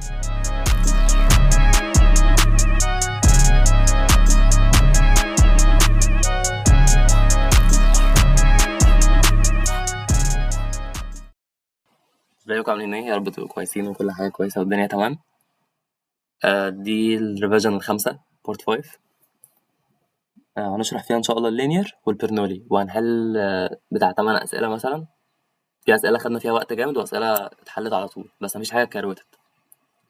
ازيكم عاملين ايه؟ يا رب تبقوا كويسين وكل حاجة كويسة والدنيا تمام. دي الريفيجن الخامسة بورت 5. هنشرح فيها ان شاء الله اللينير والبرنولي، وهنحل بتاع 8 أسئلة مثلا. في أسئلة خدنا فيها وقت جامد وأسئلة اتحلت على طول، بس مفيش حاجة كروتت.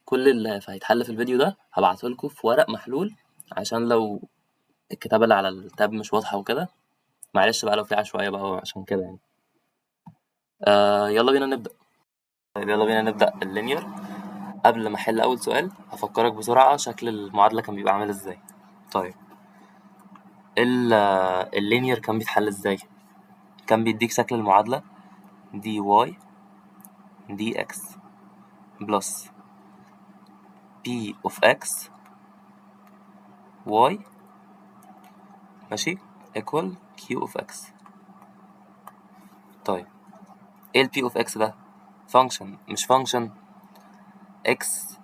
كل اللي هيتحل في الفيديو ده هبعتهولكوا في ورق محلول، عشان لو الكتابة اللي على التاب مش واضحة وكده معلش بقى لو في عشوائية بقى، عشان كده يعني. يلا بينا نبدأ. طيب يلا بينا نبدأ اللينير. قبل ما احل اول سؤال هفكرك بسرعة شكل المعادلة كان بيبقى عامل ازاي. طيب اللينير كان بيتحل ازاي؟ كان بيديك شكل المعادلة دي واي دي اكس بلس بي اوف اكس واي ماشي equal q اوف اكس. طيب ايه البي اوف اكس ده؟ فانكشن مش فانكشن اكس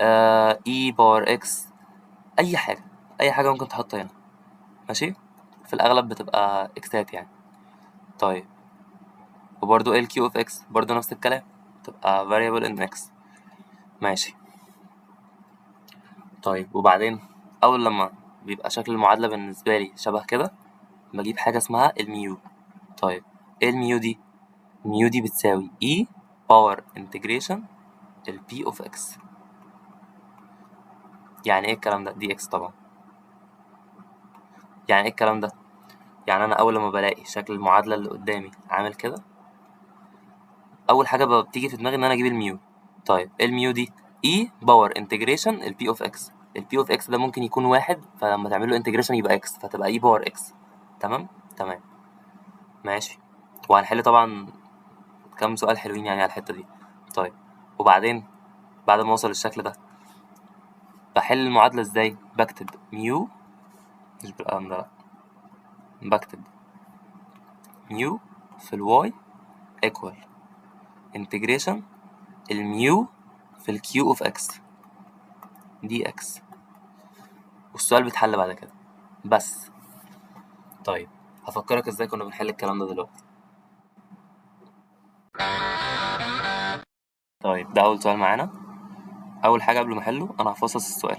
اي بار اكس، اي حاجة ممكن تحطها هنا ماشي، في الاغلب بتبقى اكسات يعني. طيب وبرضو ال q اوف اكس برضو نفس الكلام، تبقى variable in x ماشي. طيب وبعدين اول لما بيبقى شكل المعادلة بالنسبة لي شبه كده بجيب حاجة اسمها الميو. طيب ايه الميو دي؟ الميو دي بتساوي e باور انتجريشن ال p of x. يعني ايه الكلام ده؟ دي x طبعا. يعني ايه الكلام ده؟ يعني انا اول لما بلاقي شكل المعادلة اللي قدامي عامل كده، اول حاجة بتيجي في دماغي ان انا اجيب الميو. طيب ايه الميو دي؟ e باور انتجريشن ال p of x. ال p of x ده ممكن يكون واحد، فلما تعمل له انتجريشن يبقى x، فتبقى e باور x. تمام ماشي. وهنحل طبعا كام سؤال حلوين يعني على الحتة دي. طيب وبعدين بعد ما اوصل للشكل ده بحل المعادلة ازاي؟ بكتب ميو، مش بالقلم ده لأ، بكتب ميو في الواي equal انتجريشن الميو في الكيو اوف اكس دي اكس، والسؤال بيتحل بعد كده بس. طيب هفكرك ازاي كنا بنحل الكلام ده دلوقتي. طيب ده اول سؤال معانا. اول حاجة قبل ما احله انا هفصص السؤال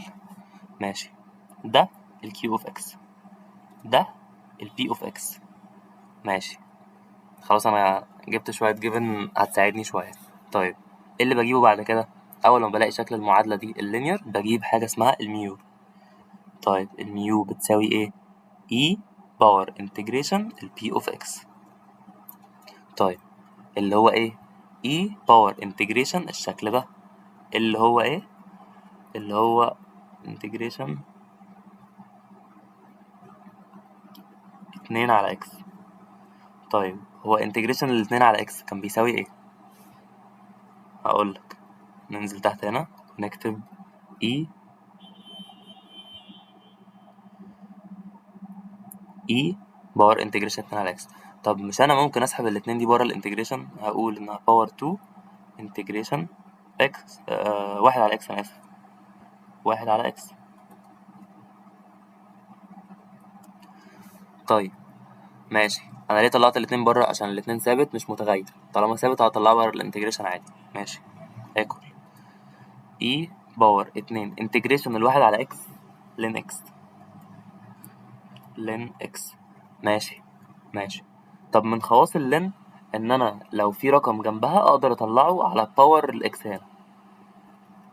ماشي. ده الكيو اوف اكس، ده البي اوف اكس ماشي. خلاص انا جبت شوية جيفن هتساعدني شوية. طيب ايه اللي بجيبه بعد كده؟ اول ما بلاقي شكل المعادلة دي اللينير بجيب حاجة اسمها الميو. طيب الميو بتساوي ايه؟ e باور انتجريشن البي اوف اكس. طيب اللي هو ايه؟ e باور انتجريشن الشكل ده اللي هو ايه؟ اللي هو انتجريشن 2 على اكس. طيب هو انتجريشن الاتنين على اكس كان بيساوي ايه؟ هقولك، ننزل تحت هنا نكتب e باور انتجريشن 2 على اكس. طب مش انا ممكن اسحب الاتنين دي بره الانتجريشن، هقول انها باور 2 انتجريشن اكس 1 على اكس، انا اسف 1 على اكس. طيب ماشي، انا ليه طلعت الاتنين بره؟ عشان الاتنين ثابت مش متغير، طالما ثابت هطلعه بره الانتجريشن عادي ماشي. ايكوال e باور 2 انتجريشن الواحد على اكس لين اكس لين اكس ماشي. طب من خواص اللين ان انا لو في رقم جنبها اقدر اطلعه على باور الاكس هنا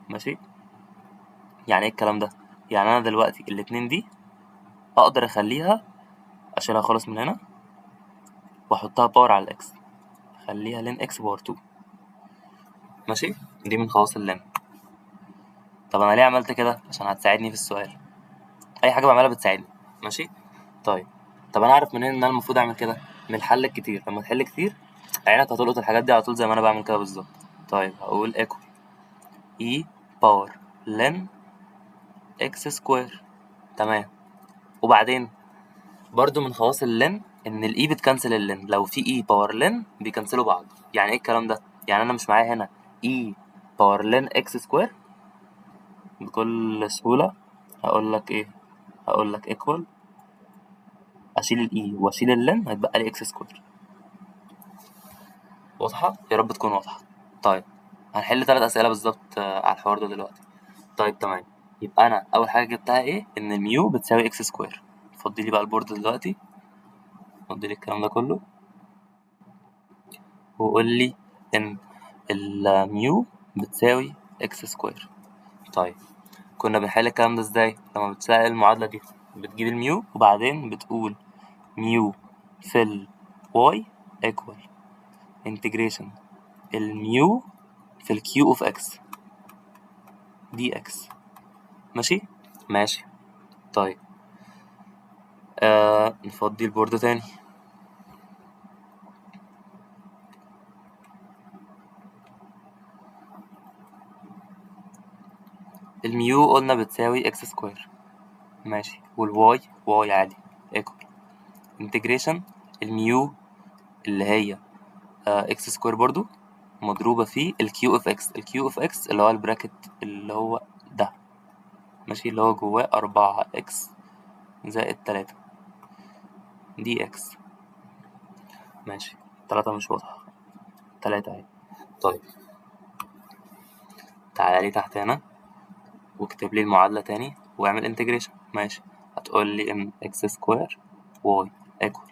ماشي. يعني ايه الكلام ده؟ يعني انا دلوقتي الاتنين دي اقدر اخليها، اشيلها خالص من هنا واحطها باور على الاكس، اخليها لين اكس باور 2 ماشي. دي من خواص اللين. طب انا ليه عملت كده؟ عشان هتساعدني في السؤال، اي حاجه بعملها بتساعدني ماشي. طيب طب انا اعرف منين ان انا المفروض اعمل كده؟ من الحل الكتير. لما تحل كتير عينك هتلقط الحاجات دي على طول زي ما انا بعمل كده بالظبط. طيب هقول ايكوال e باور لين اكس سكوير. تمام. وبعدين برضو من خواص اللين ان الاي بتكنسل اللين، لو في اي باور لين بيكنسلوا بعض. يعني ايه الكلام ده؟ يعني انا مش معايا هنا اي باور لين اكس سكوير بكل سهولة هقول لك ايه، هقول لك ايكوال، اشيل الاي واشيل اللن هيتبقى لي اكس سكوير. واضحة؟ يا رب تكون واضحة. طيب هنحل 3 أسئلة بالظبط على الحوار ده دلوقتي. طيب تمام، يبقى أنا أول حاجة جبتها إيه؟ إن الميو بتساوي إكس سكوير. فضي لي بقى البورد دلوقتي، فضي لي الكلام ده كله، وقول لي إن الميو بتساوي إكس سكوير. طيب كنا بنحل الكلام ده إزاي؟ لما بتسأل المعادلة دي بتجيب الميو وبعدين بتقول ميو في ال y equal integration الميو في ال q of x dx. ماشي؟ ماشي. طيب نفضي البورد تاني. الميو قلنا بتساوي اكس سكوير، ماشي، والواي واي عادي ايكوال انتجريشن الميو اللي هي اكس سكوير برضو مضروبة في الكيو اف اكس. الكيو اف اكس اللي هو البراكت اللي هو ده، ماشي، اللي هو جواه 4 اكس زائد 3 دي اكس. ماشي، 3 مش واضحة، 3 اهي. طيب تعالى لي تحت هنا واكتب لي المعادلة تاني واعمل انتجريشن. ماشي، هتقول لي ان اكس سكوير واي ايكوال.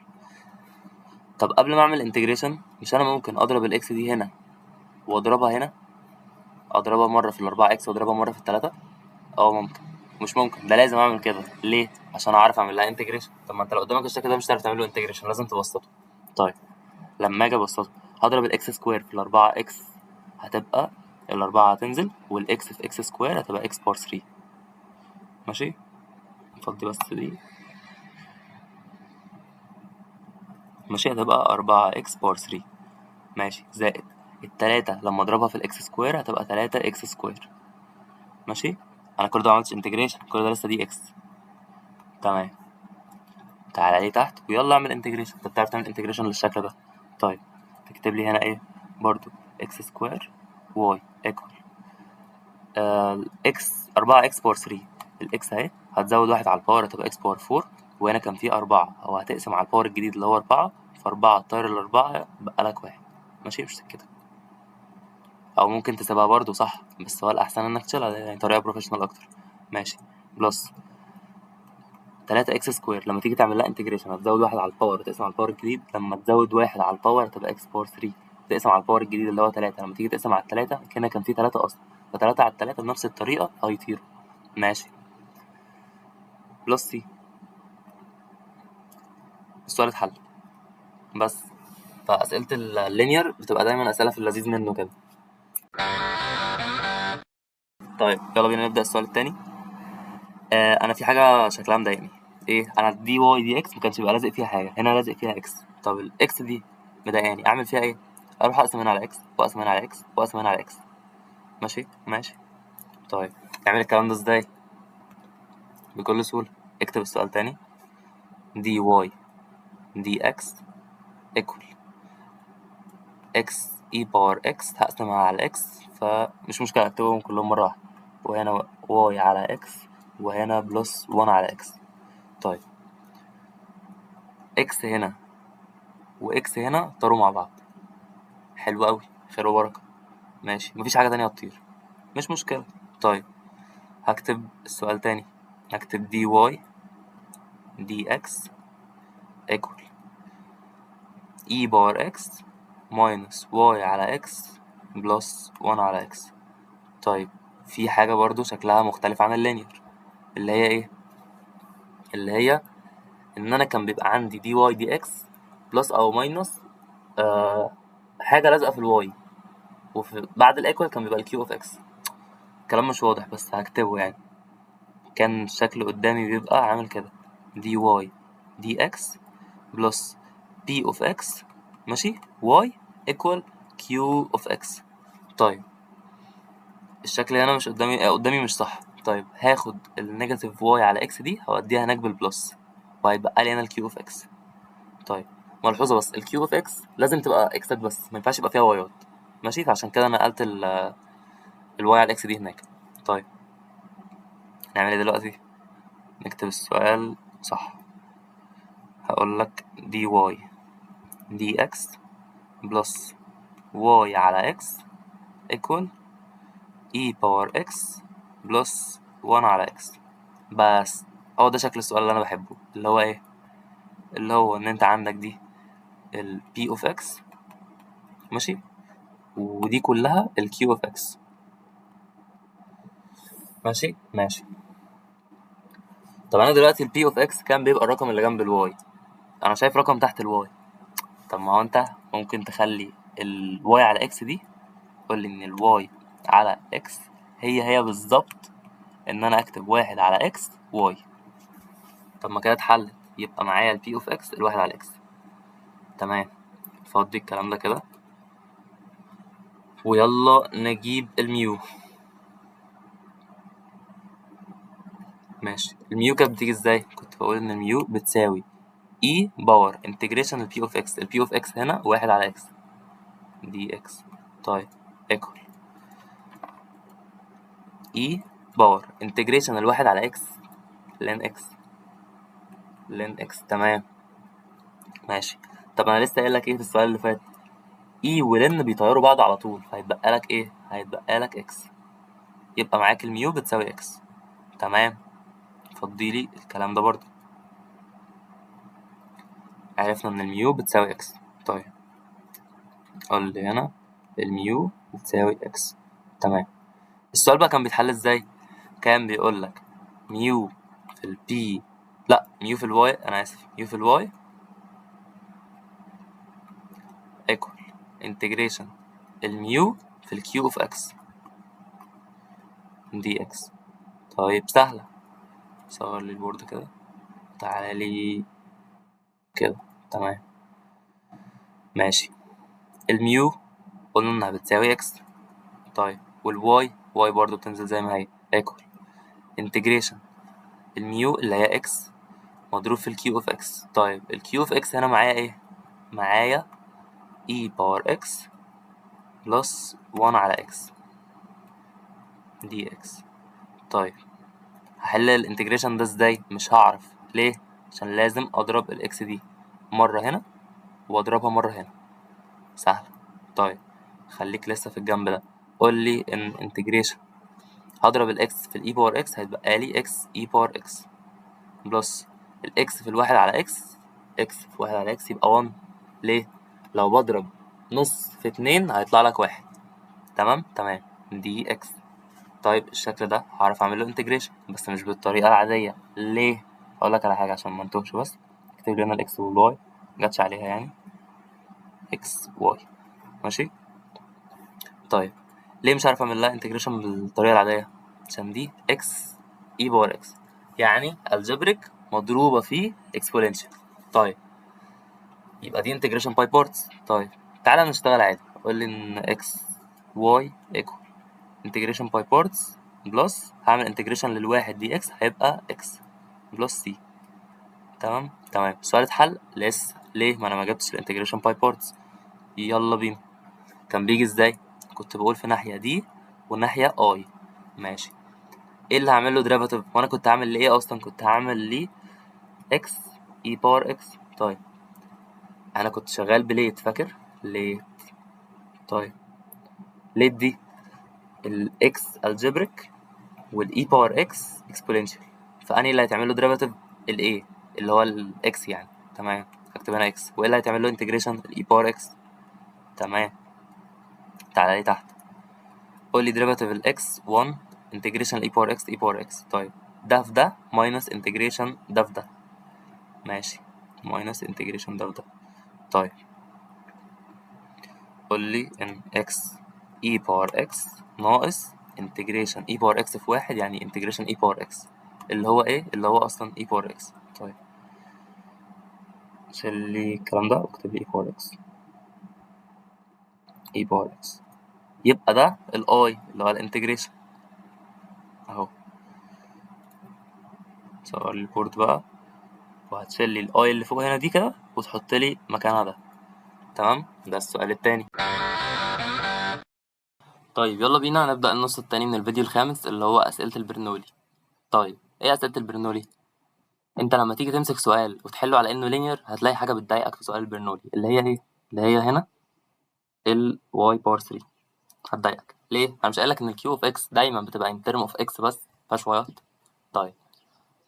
طب قبل ما اعمل انتجريشن مش انا ممكن اضرب الاكس دي هنا واضربها هنا، اضربها مرة في الاربعة اكس واضربها مرة في التلاتة؟ ممكن. مش ممكن، ده لازم اعمل كده. ليه؟ عشان اعرف اعمل لها انتجريشن. طب ما انت لو قدامك الشكل ده مش هتعرف تعمل له انتجريشن، لازم تبسطه. طيب لما اجي ابسطه هضرب الاكس سكوير في الاربعة اكس، هتبقى الاربعة هتنزل والاكس في اكس سكوير هتبقى اكس بار 3. ماشي، نفضي بس دي. ماشي، هتبقى 4 اكس بار 3. ماشي، زائد التلاتة لما اضربها في الاكس سكوير هتبقى 3 اكس سكوير. ماشي، انا كل ده معملتش انتجريشن، كل ده لسه دي اكس. تمام، تعالى لي تحت ويلا اعمل انتجريشن. انت بتعرف تعمل انتجريشن للشكل ده. طيب تكتب لي هنا ايه برضو اكس سكوير واي ايكوال اكس 4 اكس باور 3. الاكس اهي هتزود واحد على الباور هتبقى اكس باور 4، وهنا كان في 4 او هتقسم على الباور الجديد اللي هو 4، ف4 طاير الأربعة بقى لك واحد. ماشي، مش كده؟ او ممكن تسيبها برضو صح، بس هو الاحسن انك تشيلها، يعني طريقة بروفيشنال اكتر. ماشي، بلس 3 اكس سكوير لما تيجي تعمل لها انتجريشن هتزود واحد على الباور وتقسم على الباور الجديد، لما تزود واحد على الباور هتبقى اكس باور 3 تقسم على الباور الجديد اللي هو 3، لما تيجي تقسم على التلاتة كان في 3 اصلا، ف3 على التلاتة بنفس الطريقة هيطيروا. ماشي، بلس سي. السؤال اتحل بس. فأسئلة اللينير بتبقى دايما أسئلة في اللذيذ منه كده. طيب يلا بينا نبدأ السؤال التاني. أنا في حاجة شكلها مضايقني. إيه؟ أنا دي واي دي إكس مكانش بيبقى لازق فيها حاجة، هنا لازق فيها إكس. طب الإكس دي مضايقاني، أعمل فيها إيه؟ أروح أقسم هنا على إكس وأقسم هنا على إكس وأقسم هنا على إكس. ماشي ماشي. طيب نعمل الكلام ده إزاي؟ بكل سهولة. اكتب السؤال تاني، دي واي دي إكس إيكوال إكس إي باور إكس، هقسمها على إكس فمش مشكلة أكتبهم كلهم مرة واحدة، وهنا واي على إكس وهنا بلس 1 على إكس. طيب إكس هنا وإكس هنا طاروا مع بعض، حلو أوي، خير وبركة. ماشي، مفيش حاجة تانية تطير، مش مشكلة. طيب هكتب السؤال تاني، هكتب دي واي دي إكس إيكوال إي باور إكس ماينس واي على إكس بلس 1 على إكس. طيب في حاجة برضو شكلها مختلف عن اللينير، اللي هي إيه؟ اللي هي إن أنا كان بيبقى عندي دي واي دي إكس بلس أو ماينس حاجة لازقة في الواي، وفي بعد الإيكوال كان بيبقى الكيو أوف إكس. الكلام مش واضح بس هكتبه يعني. كان الشكل قدامي بيبقى عامل كده، دي واي دي إكس بلس بي أوف إكس، ماشي، واي إيكوال كيو أوف إكس. طيب الشكل هنا مش قدامي، قدامي مش صح. طيب هاخد النيجاتيف واي على إكس دي هوديها هناك بالبلس، وهيتبقى لي هنا الكيو أوف إكس. طيب ملحوظة بس، الكيو أوف إكس لازم تبقى إكسات بس، ما ينفعش يبقى فيها وايات. ماشي، فعشان كده نقلت الواي على الإكس دي هناك. طيب نعمل ايه دلوقتي؟ نكتب السؤال صح. هقولك دي واي دي اكس بلس واي على اكس equal e باور اكس بلس 1 على اكس. بس هو ده شكل السؤال اللي انا بحبه، اللي هو ايه؟ اللي هو ان انت عندك دي ال p of x ماشي، ودي كلها ال q of x ماشي. طب انا دلوقتي ال p of x كان بيبقى الرقم اللي جنب الواي، انا شايف رقم تحت الواي. طب ما هو انت ممكن تخلي ال y على x دي، قول لي ان ال y على x هي بالظبط ان انا اكتب 1 على x y. طب ما كده اتحلت، يبقى معايا ال p of x الواحد على x. تمام، فضي الكلام ده كده ويلا نجيب الميو. ماشي، الميو كانت بتيجي ازاي؟ كنت بقول ان الميو بتساوي e باور انتجريشن ال p of x. ال p of x هنا 1 على x dx. طيب equal e باور انتجريشن الواحد على x ln x. تمام ماشي. طب انا لسه قايل لك ايه في السؤال اللي فات؟ e ولن بيطيروا بعض على طول، فهيتبقى لك ايه؟ هيتبقى لك x، يبقى معاك الميو بتساوي x. تمام، فضي لي الكلام ده برضه. عرفنا ان الميو بتساوي x. طيب قول لي هنا الميو بتساوي x. تمام، السؤال بقى كان بيتحل ازاي؟ كان بيقول لك ميو في البي، لا ميو في الواي، انا اسف، ميو في الواي ايكوال انتجريشن الميو في الكيو اوف اكس دي اكس. طيب سهلة، صور لي البورد كده، تعالى لي كده. تمام ماشي، الميو قلنا انها بتساوي اكس. طيب والواي، واي برضو بتنزل زي ما هي ايكوال انتجريشن الميو اللي هي اكس مضروب في الكيو اوف اكس. طيب الكيو اوف اكس هنا معايا ايه؟ معايا e باور اكس بلس 1 على اكس دي اكس. طيب هحل الانتجريشن ده ازاي؟ مش هعرف ليه؟ عشان لازم اضرب الاكس دي مرة هنا واضربها مرة هنا. سهل. طيب خليك لسه في الجنب ده، قول لي ان انتجريشن هضرب الاكس في الاي باور اكس هيتبقى لي اكس اي باور اكس بلس الاكس في الواحد على اكس، اكس في واحد على اكس يبقى 1. ليه؟ لو بضرب نص في 2 هيطلع لك 1. تمام دي اكس. طيب الشكل ده هعرف اعمل له انتجريشن بس مش بالطريقه العاديه. ليه؟ اقول لك على حاجه عشان ما انتوهش، بس اكتب لي هنا الاكس والواي جاتش عليها يعني اكس واي ماشي. طيب ليه مش عارف اعمل لها انتجريشن بالطريقه العاديه؟ عشان دي اكس اي باور اكس يعني الجبريك مضروبه في اكسبوننشال. طيب يبقى دي انتجريشن باي بارتس. طيب تعالى نشتغل عادي، قول لي ان اكس واي ايكوال انتجريشن باي بارتس بلس هعمل انتجريشن للواحد دي اكس هيبقى اكس بلس سي. تمام السؤال اتحل لسه. ليه؟ ما انا ما جبتش الانتجريشن باي بارتس. يلا بينا. كان بيجي ازاي؟ كنت بقول في ناحيه دي والناحيه اي. ماشي، ايه اللي هعمل له ديريفاتيف؟ وانا كنت هعمل ليه ايه اصلا؟ كنت هعمل ليه اكس اي باور اكس. طيب انا كنت شغال بليت، فاكر ليت؟ طيب ليت دي الاكس الجبريك والاي باور اكس اكسبوننشال، فاني اللي هيتعمل له ديريفاتيف الايه اللي هو الاكس يعني. تمام، هكتب هنا اكس، وايه اللي هيتعمل له انتجريشن الاي باور اكس. تمام، تعالى لي تحت قول لي ديريفاتيف الاكس 1 انتجريشن الاي باور اكس اي باور اكس. طيب ده في ده ماينس انتجريشن ده في ده. ماشي، ماينس انتجريشن ده في ده. طيب قول لي ان اكس اي باور اكس ناقص انتجريشن اي باور اكس في واحد يعني انتجريشن اي باور اكس اللي هو ايه؟ اللي هو اصلا اي باور اكس. طيب شيل لي الكلام ده واكتب لي اي باور اكس اي باور اكس، يبقى ده الاي اللي هو الانتجريشن اهو. صور لي البورد بقى، وهتشيل لي الاي اللي فوق هنا دي كده وتحط لي مكانها ده. تمام، ده السؤال التاني. طيب يلا بينا نبدأ النص التاني من الفيديو الخامس اللي هو أسئلة البرنولي. طيب ايه اسئله البرنولي؟ انت لما تيجي تمسك سؤال وتحله على انه لينير هتلاقي حاجه بتضايقك في سؤال البرنولي، اللي هي ايه؟ اللي هي هنا ال y باور 3 هتضايقك ليه؟ انا مش قايلك ان الكيو اوف اكس دايما بتبقى ان ترم اوف اكس بس مفيهاش وايات. طيب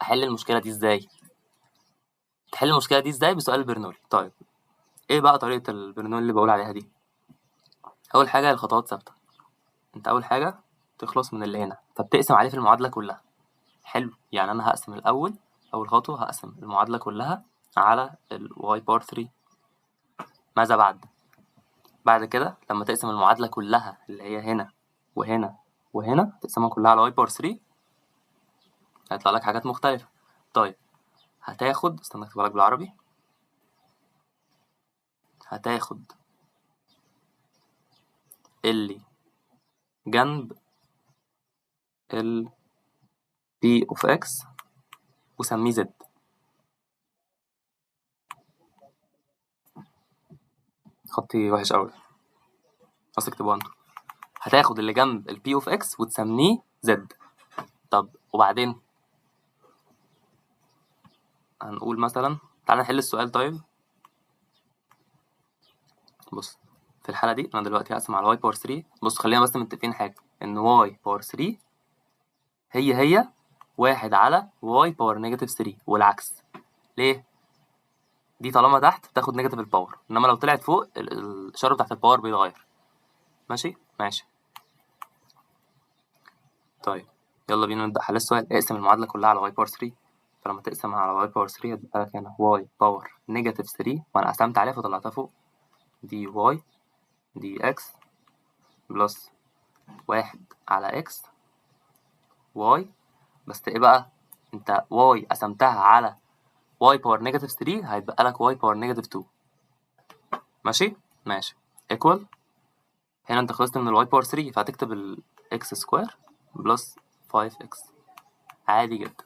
احل المشكله دي ازاي؟ تحل المشكله دي ازاي بسؤال البرنولي. طيب ايه بقى طريقه البرنولي اللي بقول عليها دي؟ اول حاجه الخطوات ثابته. انت اول حاجه تخلص من اللي هنا فبتقسم عليه في المعادله كلها. حلو، يعني انا هقسم الاول، اول خطوه هقسم المعادله كلها على ال y باور 3. ماذا بعد؟ بعد كده لما تقسم المعادله كلها اللي هي هنا وهنا وهنا تقسمها كلها على y باور 3 هيطلع لك حاجات مختلفه. طيب هتاخد، استنى اكتبها لك بالعربي، هتاخد اللي جنب ال p of x وسميه z. خطي وحش قوي، بس اكتبه انت. هتاخد اللي جنب ال p of x وتسميه z. طب وبعدين هنقول مثلا، تعالى نحل السؤال. طيب بص، في الحالة دي أنا دلوقتي هقسم على y باور 3. بص خلينا بس متفقين حاجة، إن y باور 3 هي واحد على y باور نيجاتيف 3 والعكس. ليه؟ دي طالما تحت بتاخد نيجاتيف الباور، إنما لو طلعت فوق الإشارة بتاعت الباور بيتغير. ماشي؟ ماشي. طيب يلا بينا نبدأ حل السؤال. اقسم المعادلة كلها على y باور 3. فلما تقسم على y باور 3 هتبقى لك هنا y باور نيجاتيف 3 وأنا قسمت عليها فطلعتها فوق، دي y دي x بلس واحد على x y. بس ايه بقى؟ انت y قسمتها على y باور نيجاتيف 3 هيتبقى لك y باور نيجاتيف 2. ماشي؟ ماشي. ايكوال، هنا انت خلصت من ال y باور 3 فهتكتب ال x سكوير بلس 5x. عادي جدا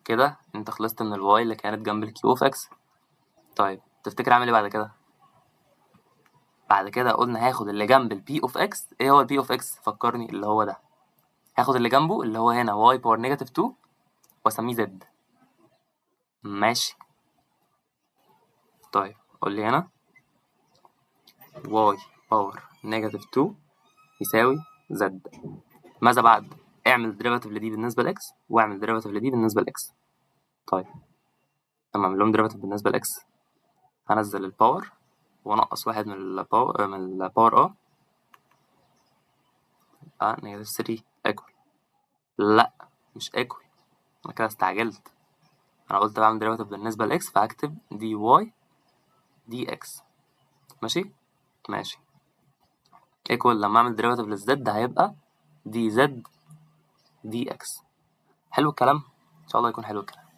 كده انت خلصت من ال y اللي كانت جنب ال q اوف x. طيب تفتكر اعمل ايه بعد كده؟ بعد كده قلنا هاخد اللي جنب ال p اوف x. ايه هو ال p اوف x؟ فكرني، اللي هو ده. هاخد اللي جنبه اللي هو هنا y باور نيجاتيف 2 واسميه z. ماشي. طيب قول لي هنا y باور نيجاتيف 2 يساوي z. ماذا بعد؟ اعمل ديريفاتيف لدي بالنسبة لإكس واعمل ديريفاتيف لدي بالنسبة لإكس. طيب لما أعمل لهم ديريفاتيف بالنسبة لإكس هنزل الباور وأنقص واحد من الباور نيجاتيف 3 ايكوال. لأ مش ايكوال، أنا كده استعجلت. أنا قلت بعمل ديريفاتيف بالنسبة لإكس فهكتب دي واي دي إكس. ماشي؟ ماشي. ايكوال لما أعمل ديريفاتيف للزد هيبقى دي زد دي إكس. حلو الكلام؟ إن شاء الله يكون حلو الكلام.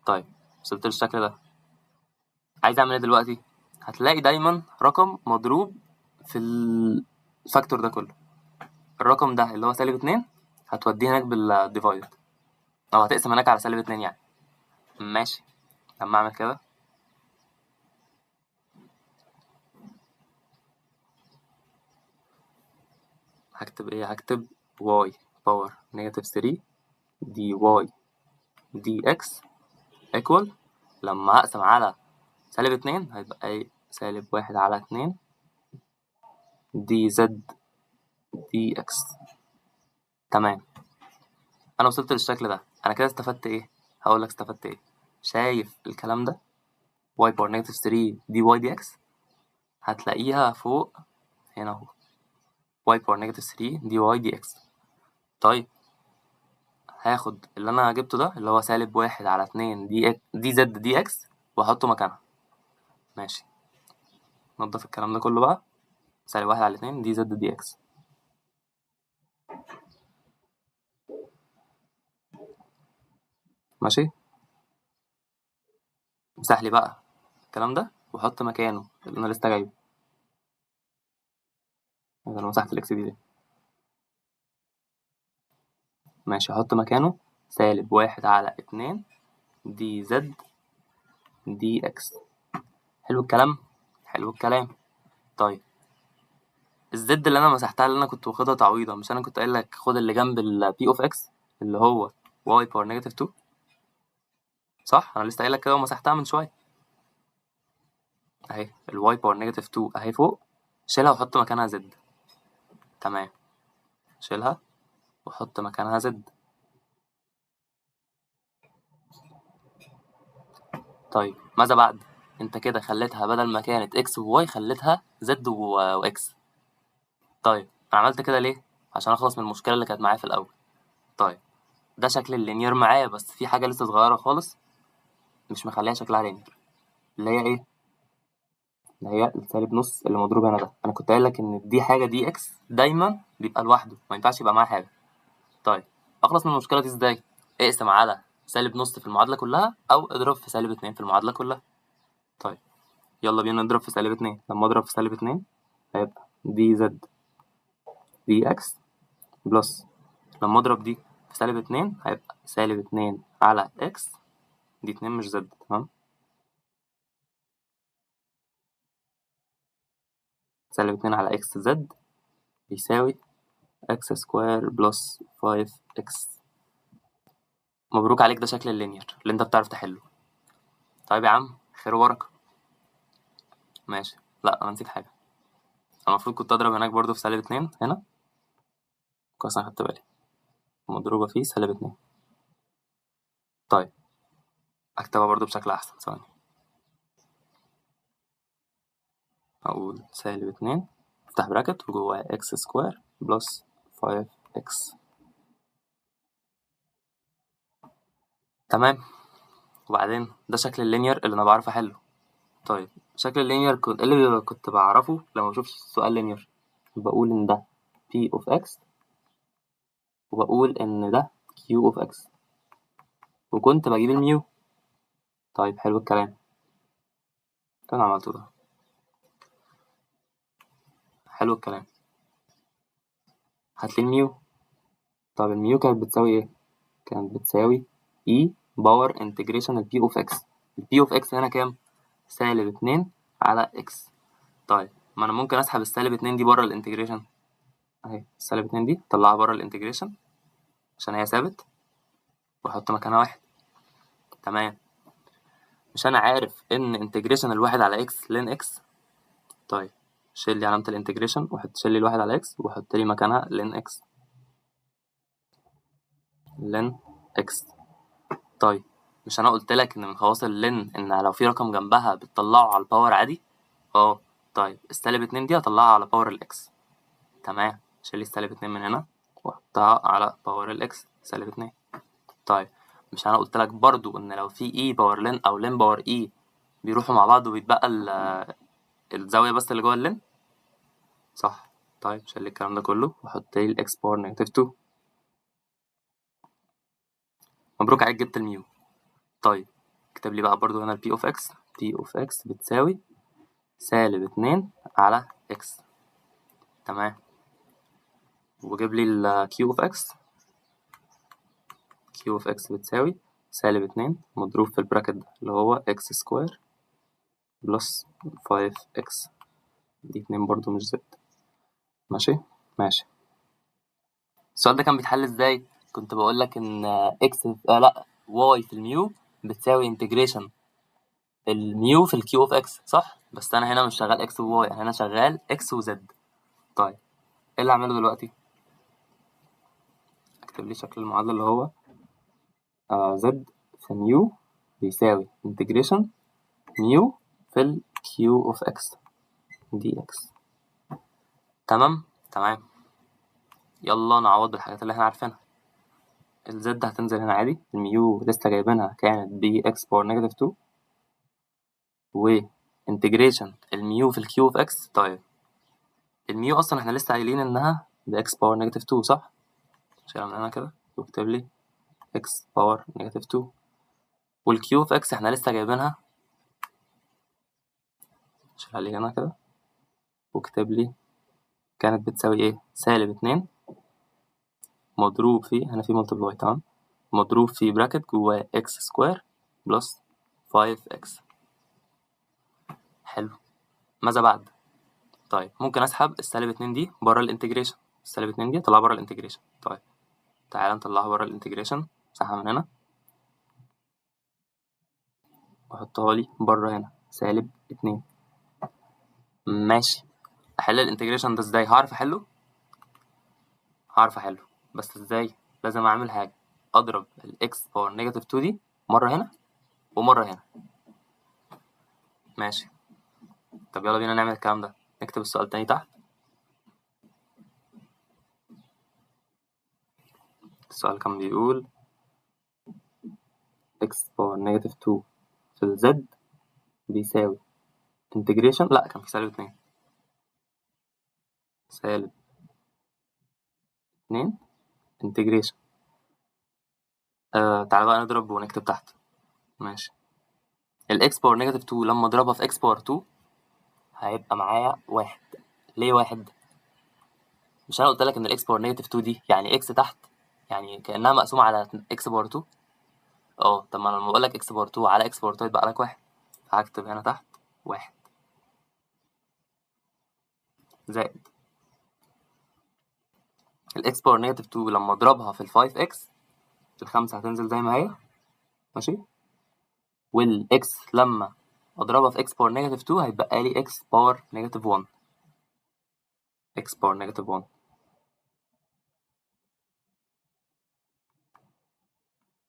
طيب وصلت للشكل ده، عايز اعمل ايه دلوقتي؟ هتلاقي دايما رقم مضروب في الفاكتور ده كله. الرقم ده اللي هو -2 هتوديه هناك بالديفايد، او هتقسم هناك على -2 يعني. ماشي. لما اعمل كده هكتب ايه؟ هكتب y باور نيجاتيف 3 دي y دي x equal لما اقسم على -2 هيبقى ايه؟ -1 على 2 دي z دي x. تمام. انا وصلت للشكل ده، انا كده استفدت ايه؟ هقول لك استفدت ايه. شايف الكلام ده y باور نيجاتيف 3 دي y دي x؟ هتلاقيها فوق هنا اهو، y باور نيجاتيف 3 دي y دي x. طيب هاخد اللي انا جبته ده اللي هو -1 على 2 دي z دي x واحطه مكانها. ماشي. نضف الكلام ده كله بقى، -1 على 2 دي z دي x. ماشي. امسح لي بقى الكلام ده وحط مكانه اللي انا لسه جايبه. انا مسحت الاكس دي ليه؟ ماشي. هحط مكانه -1 على 2 دي z دي x. حلو الكلام؟ حلو الكلام. طيب الزد اللي انا مسحتها اللي انا كنت واخدها تعويضه، مش انا كنت قايل لك خد اللي جنب ال p of x اللي هو y باور نيجاتيف 2 صح؟ انا لسه قايل لك كده ومسحتها من شويه اهي. الواي باور نيجاتيف 2 اهي فوق، شيلها وحط مكانها زد. تمام، شيلها وحط مكانها زد. طيب ماذا بعد؟ انت كده خليتها بدل ما كانت اكس وواي خليتها زد واكس. طيب انا عملت كده ليه؟ عشان اخلص من المشكله اللي كانت معايا في الاول. طيب ده شكل اللينير معايا، بس في حاجه لسه صغيره خالص مش مخليها شكلها لينير، اللي هي ايه؟ اللي هي السالب نص اللي مضروب هنا ده. انا كنت قايل لك ان دي حاجه دي اكس دايما بيبقى لوحده، ما ينفعش يبقى معاه حاجه. طيب اخلص من المشكله دي ازاي؟ اقسم على سالب نص في المعادله كلها، او اضرب في سالب 2 في المعادله كلها. طيب يلا بينا نضرب في سالب 2. لما اضرب في سالب 2 هيبقى دي زد دي اكس بلس، لما اضرب دي في سالب 2 هيبقى سالب 2 على اكس، دي 2 مش زد. تمام، سالب 2 على اكس زد بيساوي اكس سكوير بلس 5 اكس. مبروك عليك، ده شكل اللينير اللي انت بتعرف تحله. طيب يا عم خير وبركة. ماشي، لا انا نسيت حاجة. انا المفروض كنت اضرب هناك برضو في سالب 2 هنا، كويس انا خدت بالي، مضروبة فيه سالب 2. طيب اكتبها برضو بشكل احسن، ثواني. اقول سالب 2 افتح براكت وجواه اكس سكوير بلس 5 اكس. تمام، وبعدين ده شكل اللينير اللي انا بعرف احله. طيب شكل اللينير اللي كنت بعرفه لما بشوف سؤال لينير، بقول ان ده p of x وبقول ان ده q of x، وكنت بجيب الميو. طيب حلو الكلام، انا عملته ده، حلو الكلام. هاتلي الميو. طب الميو كانت بتساوي ايه؟ كانت بتساوي e باور انتجريشن البي اوف اكس. البي اوف اكس هنا كام؟ سالب 2 على اكس. طيب ما انا ممكن اسحب السالب 2 دي بره الانتجريشن اهي، السالب 2 دي طلعها بره الانتجريشن عشان هي ثابت، واحط مكانها واحد. تمام، مش انا عارف ان انتجريشن الواحد على اكس لين اكس؟ طيب شيل لي علامة الانتجريشن شيل لي الواحد على اكس وحط لي مكانها لين اكس. لين اكس. طيب مش انا قلت لك ان من خواص اللين ان لو في رقم جنبها بتطلعه على الباور عادي؟ اه. طيب السالب 2 دي هطلعها على باور الاكس. تمام، شيل لي السالب 2 من هنا واحطها على باور الاكس سالب 2. طيب مش انا قلت لك برضو ان لو في اي باور لين او لين باور اي بيروحوا مع بعض وبيتبقى الزاويه بس اللي جوه اللين؟ صح. طيب شيل الكلام ده كله وحط لي الاكس باور نيجاتيف 2. مبروك عليك، جبت الميو. طيب اكتب لي بقى برضو هنا البي اوف اكس. بي اوف اكس بتساوي سالب 2 على اكس. تمام، وجيب لي الكيو اوف اكس. كيو اوف اكس بتساوي سالب 2 مضروب في البراكت ده اللي هو اكس سكوير بلس 5 اكس، دي 2 برضو مش زد. ماشي ماشي. السؤال ده كان بيتحل ازاي؟ كنت بقول لك ان اكس لا واي في الميو بتساوي انتجريشن الميو في الكيو اوف اكس، صح؟ بس انا هنا مش شغال اكس وواي، انا هنا شغال اكس وزد. طيب ايه اللي اعمله دلوقتي؟ اكتب لي شكل المعادله اللي هو زد في ميو بيساوي انتجريشن ميو في الكيو اوف اكس دي اكس. تمام تمام. يلا نعوض بالحاجات اللي احنا عارفينها. الزد هتنزل هنا عادي، الميو لسه جايبينها كانت بي اكس باور نيجاتيف 2، وانتجريشن الميو في الكيو اوف اكس. طيب الميو اصلا احنا لسه قايلين انها باكس باور نيجاتيف 2 صح؟ شيلها من هنا كده واكتب لي اكس باور نيجاتيف 2، والكيو اوف اكس احنا لسه جايبينها، شيلها لي هنا كده واكتب لي كانت بتساوي ايه؟ سالب 2 مضروب في هنا في ملتبلاي. تمام، مضروب في براكت جواه اكس سكوير بلس 5 اكس. حلو، ماذا بعد؟ طيب ممكن اسحب السالب 2 دي بره الانتجريشن، السالب 2 دي اطلعها بره الانتجريشن. طيب تعالى نطلعها بره الانتجريشن امسحها من هنا واحطها لي بره هنا -2. ماشي. احل الانتجريشن ده ازاي؟ هعرف احله بس ازاي؟ لازم اعمل حاجه، اضرب الاكس باور -2 دي مره هنا ومره هنا. ماشي. طب يلا بينا نعمل الكلام ده. نكتب السؤال تاني تحت. السؤال كان بيقول x باور -2 في الزد بيساوي انتجريشن، لا كان في -2، -2 انتجريشن. تعالى بقى نضرب ونكتب تحت. ماشي. الاكس باور -2 لما اضربها في x باور 2 هيبقى معايا 1. ليه 1؟ مش انا قلت لك ان الاكس باور -2 دي يعني اكس تحت، يعني كانها مقسومه على x باور 2. طب ما انا لما بقول لك x باور 2 على x باور 2 يبقى لك 1، فهكتب هنا تحت 1 زائد الاكس باور -2 لما اضربها في ال 5x، الخمسة هتنزل زي ما هي. ماشي. والاكس لما اضربها في x باور -2 هيبقى لي x باور -1. x باور -1.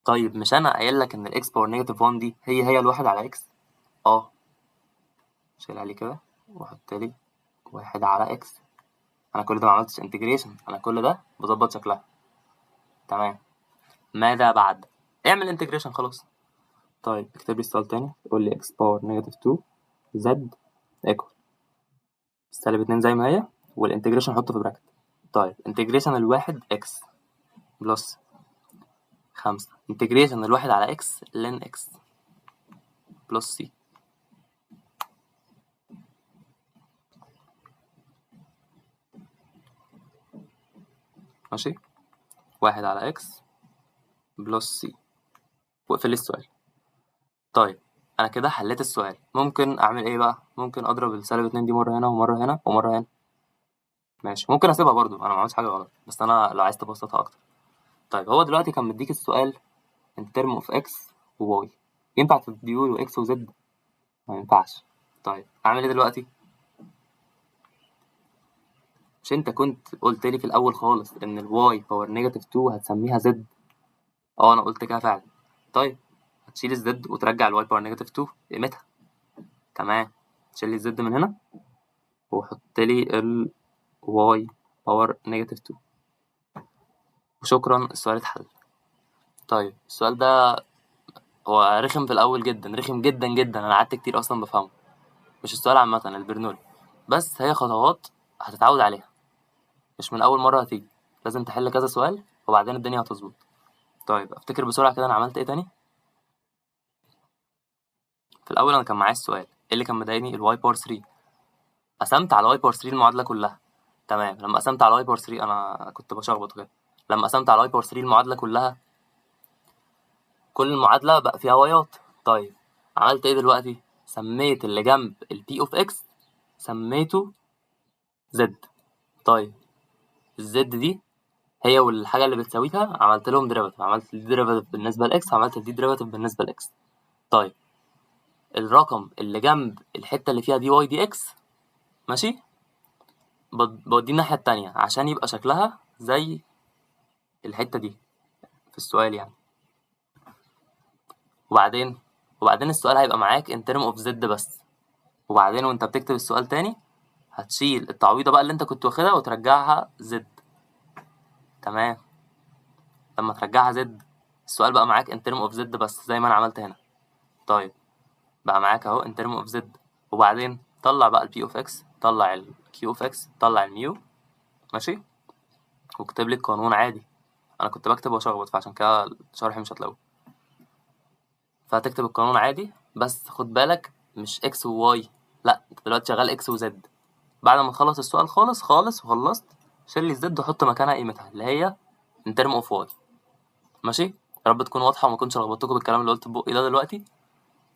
طيب مش انا قايل لك ان الاكس باور -1 دي هي الواحد على x؟ شيلها لي كده واحط لي 1 على x. انا كل ده ما عملتش انتجريشن، انا كل ده بظبط شكلها. تمام. ماذا بعد؟ اعمل انتجريشن خلاص. طيب اكتب لي السؤال تاني. تقول لي x باور -2 z ايكوال -2 زي ما هي، والانتجريشن حطه في براكت. طيب انتجريشن الواحد x بلس 5 انتجريشن الواحد على x لن x بلس c. ماشي. 1 على x بلس c واقفل السؤال. طيب انا كده حليت السؤال. ممكن اعمل ايه بقى؟ ممكن اضرب -2 دي مره هنا ومره هنا ومره هنا. ماشي. ممكن اسيبها برضو، انا ما عملتش حاجه غلط، بس انا لو عايز تبسطها اكتر. طيب هو دلوقتي كان مديك السؤال in term of x و y، ينفع تديله x و z؟ ما ينفعش. طيب اعمل ايه دلوقتي؟ مش انت كنت قلت لي في الاول خالص ان الواي باور -2 هتسميها z؟ انا قلت كده فعلا. طيب هتشيل الزد وترجع الواي باور -2 قيمتها. تمام. تشيل لي الزد من هنا وحط لي الواي باور -2 وشكرا، السؤال اتحل. طيب السؤال ده هو رخم في الاول جدا، رخم جدا جدا، انا قعدت كتير اصلا بفهمه. مش السؤال عامه، البرنولي. بس هي خطوات هتتعود عليها، مش من اول مره هتيجي. لازم تحل كذا سؤال وبعدين الدنيا هتظبط. طيب افتكر بسرعه كده انا عملت ايه تاني. في الاول انا كان معايا السؤال، ايه اللي كان مضايقني؟ الواي باور 3. قسمت على واي باور 3 المعادله كلها. تمام. لما قسمت على واي باور 3 انا كنت بشخبط كده. لما قسمت على واي باور 3 المعادله كلها، كل المعادله بقى فيها وايات. طيب عملت ايه دلوقتي؟ سميت اللي جنب البي اوف اكس سميته زد. طيب الزد دي هي والحاجه اللي بتساويها عملت لهم ديريفاتيف، عملت دي ديريفاتيف بالنسبه لاكس، عملت دي ديريفاتيف بالنسبه لاكس. طيب الرقم اللي جنب الحته اللي فيها دي واي دي اكس، ماشي، بوديه الناحيه التانية عشان يبقى شكلها زي الحته دي في السؤال يعني. وبعدين السؤال هيبقى معاك in term of z بس. وبعدين وانت بتكتب السؤال تاني هتشيل التعويضه بقى اللي انت كنت واخدها وترجعها z. تمام. لما ترجعها z السؤال بقى معاك in term of z بس زي ما انا عملت هنا. طيب بقى معاك اهو in term of z. وبعدين طلع بقى ال p of x، طلع ال q of x، طلع الميو. ماشي. واكتب لي القانون عادي. انا كنت بكتب واشخبط فعشان كده شرحي مش هتلاقوه. فهتكتب القانون عادي، بس خد بالك مش x و y، لا انت دلوقتي شغال x و z. بعد ما تخلص السؤال خالص خالص وخلصت، شيل لي الزد وحط مكانها قيمتها اللي هي in term of y. ماشي. يا رب تكون واضحه وما كنتش لخبطتكم بالكلام اللي قلت بقي ده دلوقتي.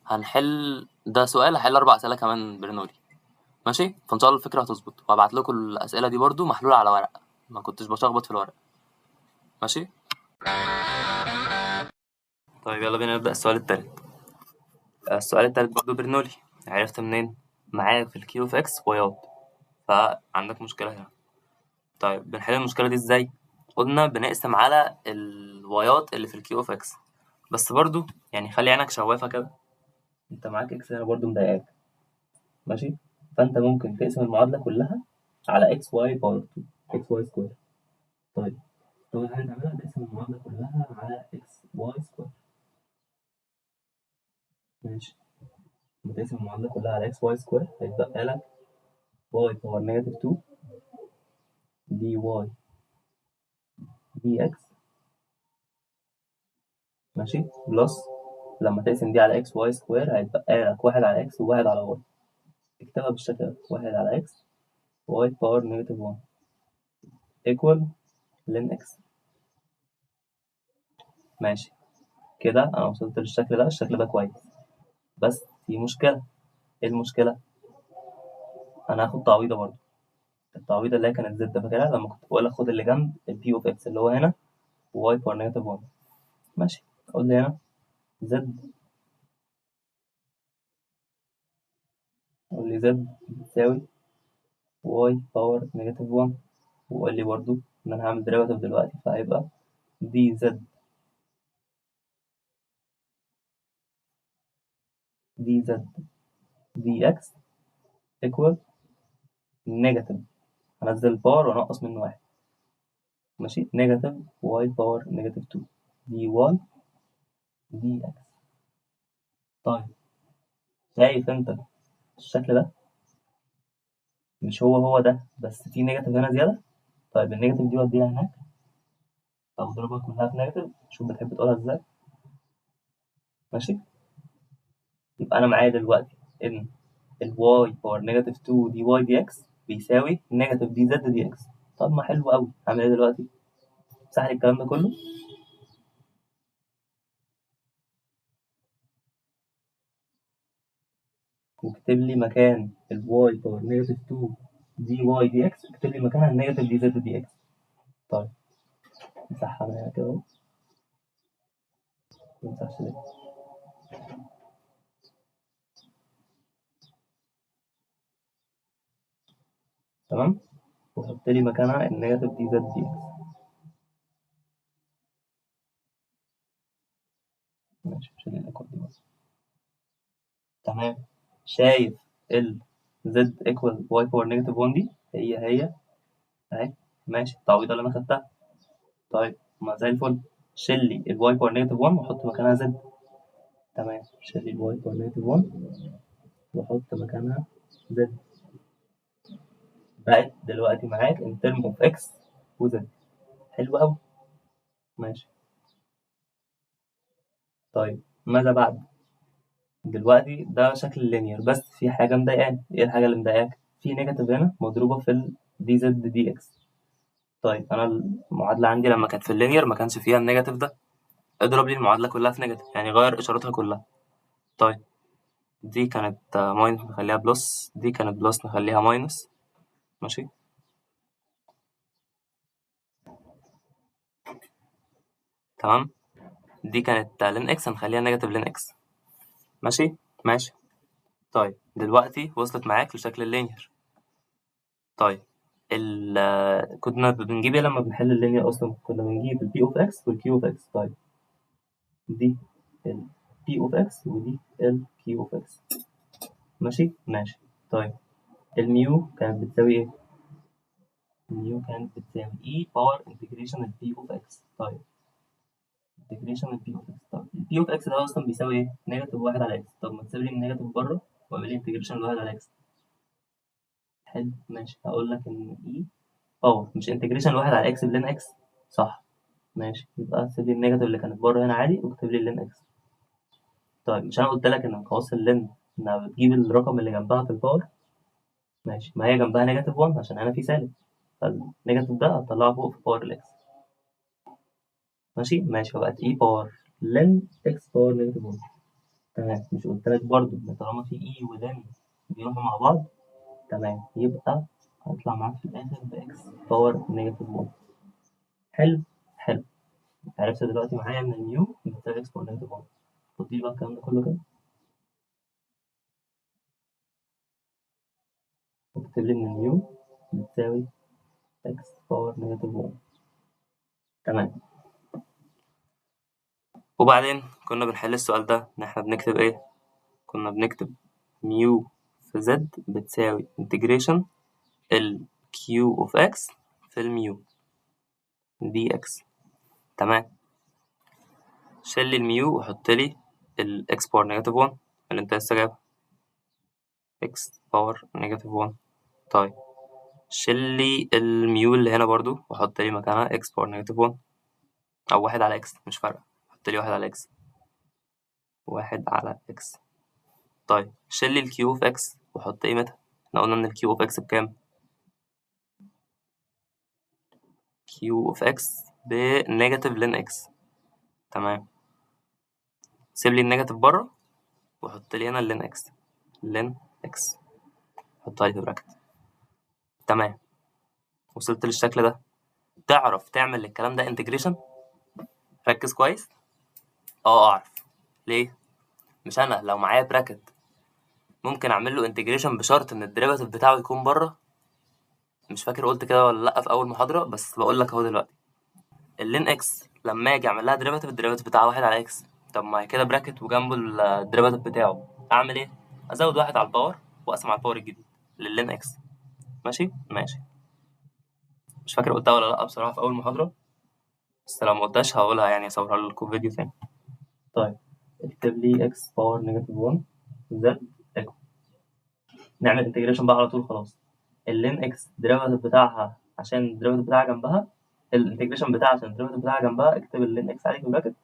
هنحل ده سؤال، هحل 4 اسئله كمان برنولي. ماشي. فان شاء الله الفكره هتظبط، وهبعت لكم الاسئله دي برضو محلوله على ورق، ما كنتش بشخبط في الورق. ماشي. طيب يلا بينا نبدأ السؤال التالت. السؤال التالت برضه برنولي. عرفت منين؟ معاك في الكيو اوف اكس وايات، فعندك مشكلة هنا. طيب بنحل المشكلة دي ازاي؟ قلنا بنقسم على الوايات اللي في الكيو اوف اكس، بس برضه يعني خلي عينك شوافة كده. انت معاك اكس هنا برضه مضايقاك، ماشي؟ فانت ممكن تقسم المعادلة كلها على اكس واي باور 2 اكس واي سكوير. طيب أول حاجة تعملها تقسم المعادلة كلها على اكس واي سكوير، ماشي؟ لما تقسم المعادلة كلها على اكس واي سكوير هيتبقى لك واي باور نيجاتيف 2 دي واي دي اكس، ماشي؟ بلس لما تقسم دي على اكس واي سكوير هيتبقى لك واحد على اكس وواحد على واي. اكتبها بالشكل ده، واحد على اكس واي باور نيجاتيف 1 ايكوال لين اكس. ماشي كده انا وصلت للشكل ده، الشكل ده كويس، بس في مشكلة. ايه المشكلة؟ انا هاخد تعويضة برضه، التعويضة اللي هي كانت زد، فاكرها لما كنت بقول لك خد اللي جنب البي اوف اكس اللي هو هنا واي باور نيجاتيف 1، ماشي؟ قول لي هنا زد، قول لي زد بتساوي واي باور نيجاتيف 1، وقول لي برضه ان انا هعمل ديريفاتيف دلوقتي، فهيبقى دي زد دي زد دي اكس ايكوال نيجاتيف، هنزل الباور وانقص منه واحد، ماشي؟ نيجاتيف واي باور نيجاتيف 2 دي واي دي اكس. طيب شايف انت الشكل ده؟ مش هو ده، بس في نيجاتيف هنا زيادة. طيب النيجاتيف دي وديها هناك او اضربها كلها في نيجاتيف، شوف بتحب تقولها ازاي، ماشي؟ يبقى انا معايا دلوقتي ان الواي باور نيجاتيف 2 دي واي دي اكس بيساوي نيجاتيف دي زد دي اكس. طب ما حلو قوي، هعمل ايه دلوقتي؟ امسح لي الكلام ده كله، واكتب لي مكان الواي باور نيجاتيف 2 دي واي دي اكس، اكتب لي مكانها النيجاتيف دي زد دي اكس. طيب امسحها من هنا كده اهو، ما امسحش ليه؟ تمام، وحط لي مكانها النيجاتيف دي زد دي اكس، ماشي؟ شيل الايكوال دي بس. تمام، شايف ال زد ايكوال واي باور نيجاتيف 1 دي هي اهي، ماشي؟ التعويضه اللي انا خدتها. طيب ما زي الفل، شيل لي الواي باور نيجاتيف 1 وحط مكانها زد. تمام، شيل لي الواي باور نيجاتيف 1 وحط مكانها زد، بقت دلوقتي معاك ان ترم اوف اكس وزد. حلو قوي، ماشي؟ طيب ماذا بعد؟ دلوقتي ده شكل اللينير، بس في حاجه مضايقاني. ايه الحاجه اللي مضايقاك؟ في نيجاتيف هنا مضروبه في ال دي زد دي اكس. طيب انا المعادله عندي لما كانت في اللينير ما كانش فيها النيجاتيف ده، اضرب لي المعادله كلها في نيجاتيف، يعني غير اشارتها كلها. طيب دي كانت ماينس نخليها بلس، دي كانت بلس نخليها ماينس، ماشي؟ تمام، دي كانت لين اكس هنخليها نيجاتيف لين اكس، ماشي؟ ماشي. طيب دلوقتي وصلت معاك لشكل اللينير. طيب كنا بنجيب ايه لما بنحل اللينير اصلا؟ كنا بنجيب البي اوف اكس والكيو اوف اكس. طيب دي البي اوف اكس ودي الكيو اوف اكس، ماشي؟ ماشي. طيب الميو كانت بتساوي ايه؟ الميو كانت بتساوي اي باور انتجريشن البي اوف اكس. طيب انتجريشن البي اوف اكس، طب البي اوف اكس ده اصلا بيساوي ايه؟ نيجاتيف واحد على اكس. طب ما تسيب لي النيجاتيف بره واعمل لي انتجريشن لواحد على اكس. حلو، ماشي. هقول لك ان اي باور مش انتجريشن لواحد على اكس بلين اكس، صح؟ ماشي، يبقى سيب لي النيجاتيف اللي كانت بره هنا عادي واكتب لي اللين اكس. طيب مش انا قلت لك ان خواص اللين انها بتجيب الرقم اللي جنبها في الباور؟ ماشي، ما هي جنبها نيجاتيف 1 عشان هنا في سالب، فالنيجاتيف ده هطلعه فوق في باور الاكس، ماشي؟ ماشي، فبقت اي باور لين اكس باور نيجاتيف 1. تمام، مش قلت لك برضو ان طالما في اي ولين بيروحوا مع بعض؟ تمام، يبقى هيطلع معاك في الاخر باكس باور نيجاتيف 1. حلو، حلو. عرفت دلوقتي معايا ان الميو بتساوي اكس باور نيجاتيف 1. تضيف بقى الكلام ده كله كده واكتب لي ان ميو بتساوي اكس باور نيجاتيف 1. تمام. وبعدين كنا بنحل السؤال ده ان احنا بنكتب ايه؟ كنا بنكتب ميو في زد بتساوي انتجريشن ال كيو اوف اكس في الميو دي اكس. تمام. شيل لي الميو وحط لي الاكس باور نيجاتيف 1 اللي انت لسه جايبها، اكس باور نيجاتيف 1. طيب شيل لي الميو اللي هنا برضو وحط لي مكانها اكس باور نيجاتيف 1 او 1 على اكس، مش فارقه، حط لي 1 على اكس، 1 على اكس. طيب شيل لي الكيو اوف اكس وحط قيمتها. احنا قلنا ان الكيو اوف اكس بكام؟ كيو اوف اكس بنيجاتيف لين اكس. تمام. سيب لي النيجاتيف بره وحط لي هنا اللين اكس، لين اكس، حطها لي في براكت. تمام. وصلت للشكل ده. تعرف تعمل الكلام ده انتجريشن؟ ركز كويس. اعرف. ليه؟ مش انا لو معايا براكت ممكن اعمل له انتجريشن بشرط ان الديريفاتيف بتاعه يكون بره؟ مش فاكر قلت كده ولا لا في اول محاضره، بس بقول لك اهو دلوقتي. اللين اكس لما اجي اعمل لها ديريفاتيف، الديريفاتيف بتاعها 1 على اكس. طب ما هي كده براكت وجنبه الديريفاتيف بتاعه، اعمل ايه؟ ازود 1 على الباور واقسم على الباور الجديد للين اكس. ماشي. مش فاكر قلتها ولا لا بصراحه في اول محاضره، بس لو ما قلتهاش هقولها يعني، اصورها لكم فيديو ثاني. طيب اكتب لي اكس باور نيجاتيف 1 زد ايكوال. نعمل انتجريشن بقى على طول خلاص. اللين اكس الديريفاتيف بتاعها عشان الديريفاتيف بتاعها جنبها، الانتجريشن بتاعها عشان الديريفاتيف بتاعها جنبها، اكتب اللين اكس عليه في براكت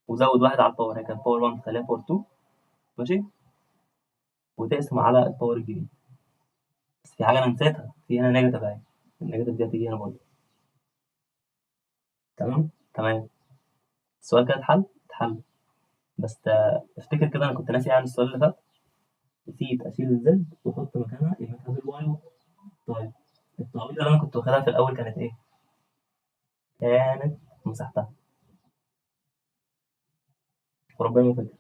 وزود 1 على الباور. هي كانت باور 1 خليها باور 2. ماشي. وتقسم على الباور الجديد. بس في حاجه انا نسيتها، في هنا نيجاتيف اهي، النيجاتيف دي هتيجي هنا برضه. تمام. السؤال كده اتحل. بس افتكر كده انا كنت ناسي يعني السؤال اللي فات، نسيت اشيل الزد واحط مكانها قيمتها بالواي. طيب التعويض اللي انا كنت واخدها في الاول كانت ايه؟ كانت مساحتها، وربنا ما فاكر.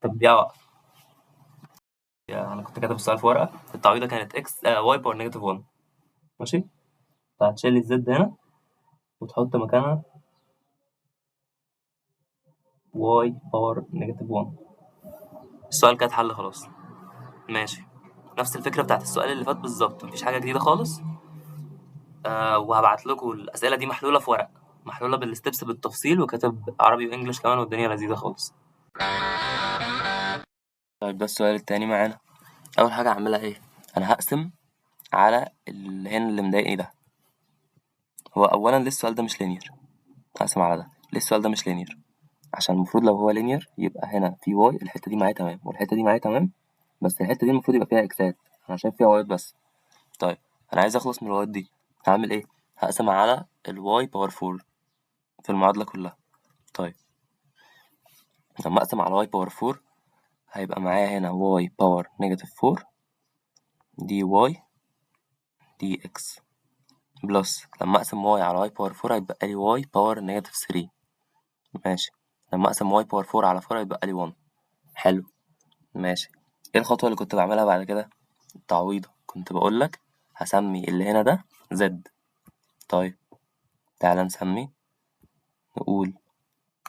طب دي اوقف. انا كنت كاتب السؤال في ورقه، التعويضه كانت اكس واي باور نيجاتيف 1. ماشي. فهتشيل لي الزد هنا وتحط مكانها واي باور نيجاتيف 1. السؤال كده اتحل خلاص. ماشي. نفس الفكره بتاعت السؤال اللي فات بالظبط، مفيش حاجه جديده خالص. وهبعت لكم الاسئله دي محلوله في ورق، محلوله بالستبس بالتفصيل، وكاتب عربي وانجلش كمان، والدنيا لذيذه خالص. طيب ده السؤال التاني معانا. اول حاجه هعملها ايه؟ انا هقسم على هنا اللي مضايقني ده. هو اولا ليه السؤال ده مش لينير؟ هقسم على ده. ليه السؤال ده مش لينير؟ عشان المفروض لو هو لينير يبقى هنا في واي، الحته دي معايا تمام والحته دي معايا تمام، بس الحته دي المفروض يبقى فيها اكسات، انا شايف فيها وايات بس. طيب انا عايز اخلص من الوايات دي، هعمل ايه؟ هقسم على الواي باور 4 في المعادله كلها. طيب لما اقسم على واي باور 4 هيبقى معايا هنا واي باور نيجاتيف 4 دي واي دي اكس، بلس لما اقسم واي على واي باور 4 هيبقى لي واي باور نيجاتيف 3. ماشي. لما اقسم واي باور 4 على 4 هيبقى لي 1. حلو. ماشي. ايه الخطوة اللي كنت بعملها بعد كده؟ التعويضة. كنت بقولك هسمي اللي هنا ده زد. طيب تعالى نسمي، نقول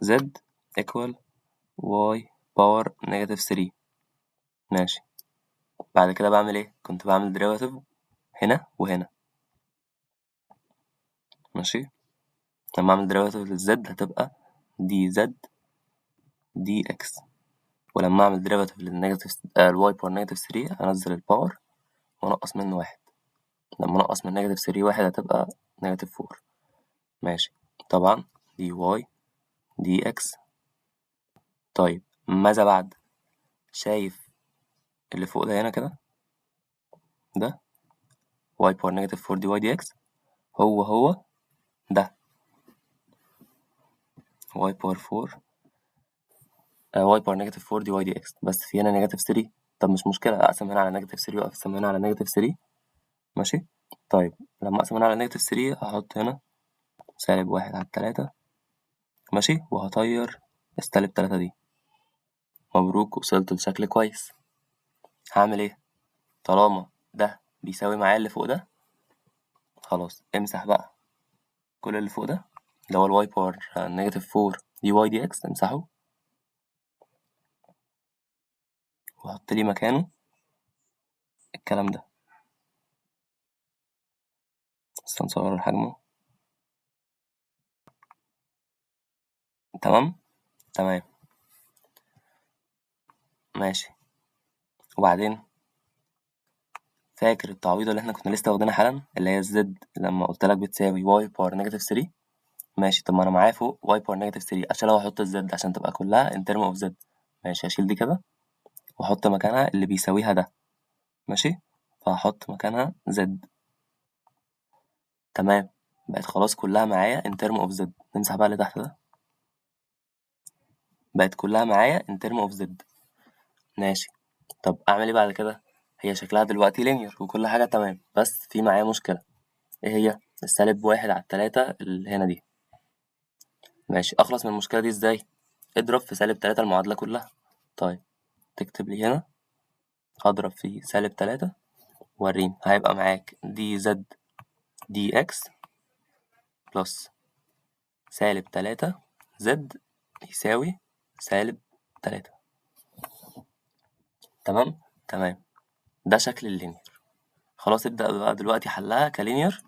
زد equal y باور نيجاتيف 3. ماشي. بعد كده بعمل ايه؟ كنت بعمل ديريفاتيف هنا وهنا. ماشي. لما اعمل ديريفاتيف للزد هتبقى دي زد دي اكس، ولما اعمل ديريفاتيف للنيجاتيف الواي باور نيجاتيف 3 هنزل الباور وانقص منه 1. لما انقص من نيجاتيف 3 1 هتبقى نيجاتيف 4. ماشي. طبعا دي واي دي اكس. طيب ماذا بعد؟ شايف اللي فوق ده هنا كده، ده واي باور نيجاتيف 4 دي واي دي اكس، هو ده واي باور 4 واي باور نيجاتيف 4 دي واي دي اكس، بس في هنا نيجاتيف 3. طب مش مشكلة، اقسم هنا على نيجاتيف 3 واقسم هنا على نيجاتيف 3. ماشي. طيب لما اقسم هنا على نيجاتيف 3 هحط هنا سالب 1 على 3 ماشي، وهطير السالب 3 دي. مبروك، وصلت لشكل كويس. هعمل ايه؟ طالما ده بيساوي معايا اللي فوق ده، خلاص امسح بقى كل اللي فوق ده اللي هو الواي باور نيجاتيف 4 دي واي دي اكس، امسحه وحط لي مكانه الكلام ده. بس نصغر حجمه. تمام تمام ماشي. وبعدين فاكر التعويضة اللي احنا كنا لسه واخدينها حالا، اللي هي الزد لما قلت لك بتساوي واي باور نيجاتيف 3؟ ماشي، طب ما انا معايا فوق واي باور نيجاتيف 3، اشيلها واحط الزد عشان تبقى كلها ان ترم اوف زد. ماشي، هشيل دي كده واحط مكانها اللي بيساويها ده. ماشي، فهحط مكانها زد. تمام، بقت خلاص كلها معايا ان ترم اوف زد. نمسح بقى اللي تحت ده. بقت كلها معايا ان ترم اوف زد. ماشي، طب اعمل ايه بعد كده؟ هي شكلها دلوقتي لينير وكل حاجة تمام، بس في معايا مشكلة. ايه هي؟ السالب 1/3 اللي هنا دي. ماشي، اخلص من المشكلة دي ازاي؟ اضرب في سالب 3 المعادلة كلها. طيب تكتب لي هنا هضرب في سالب 3 وريني. هيبقى معاك دي زد دي اكس بلس سالب 3 زد يساوي سالب 3. تمام تمام، ده شكل اللينير. خلاص ابدأ بقى دلوقتي حلها كلينير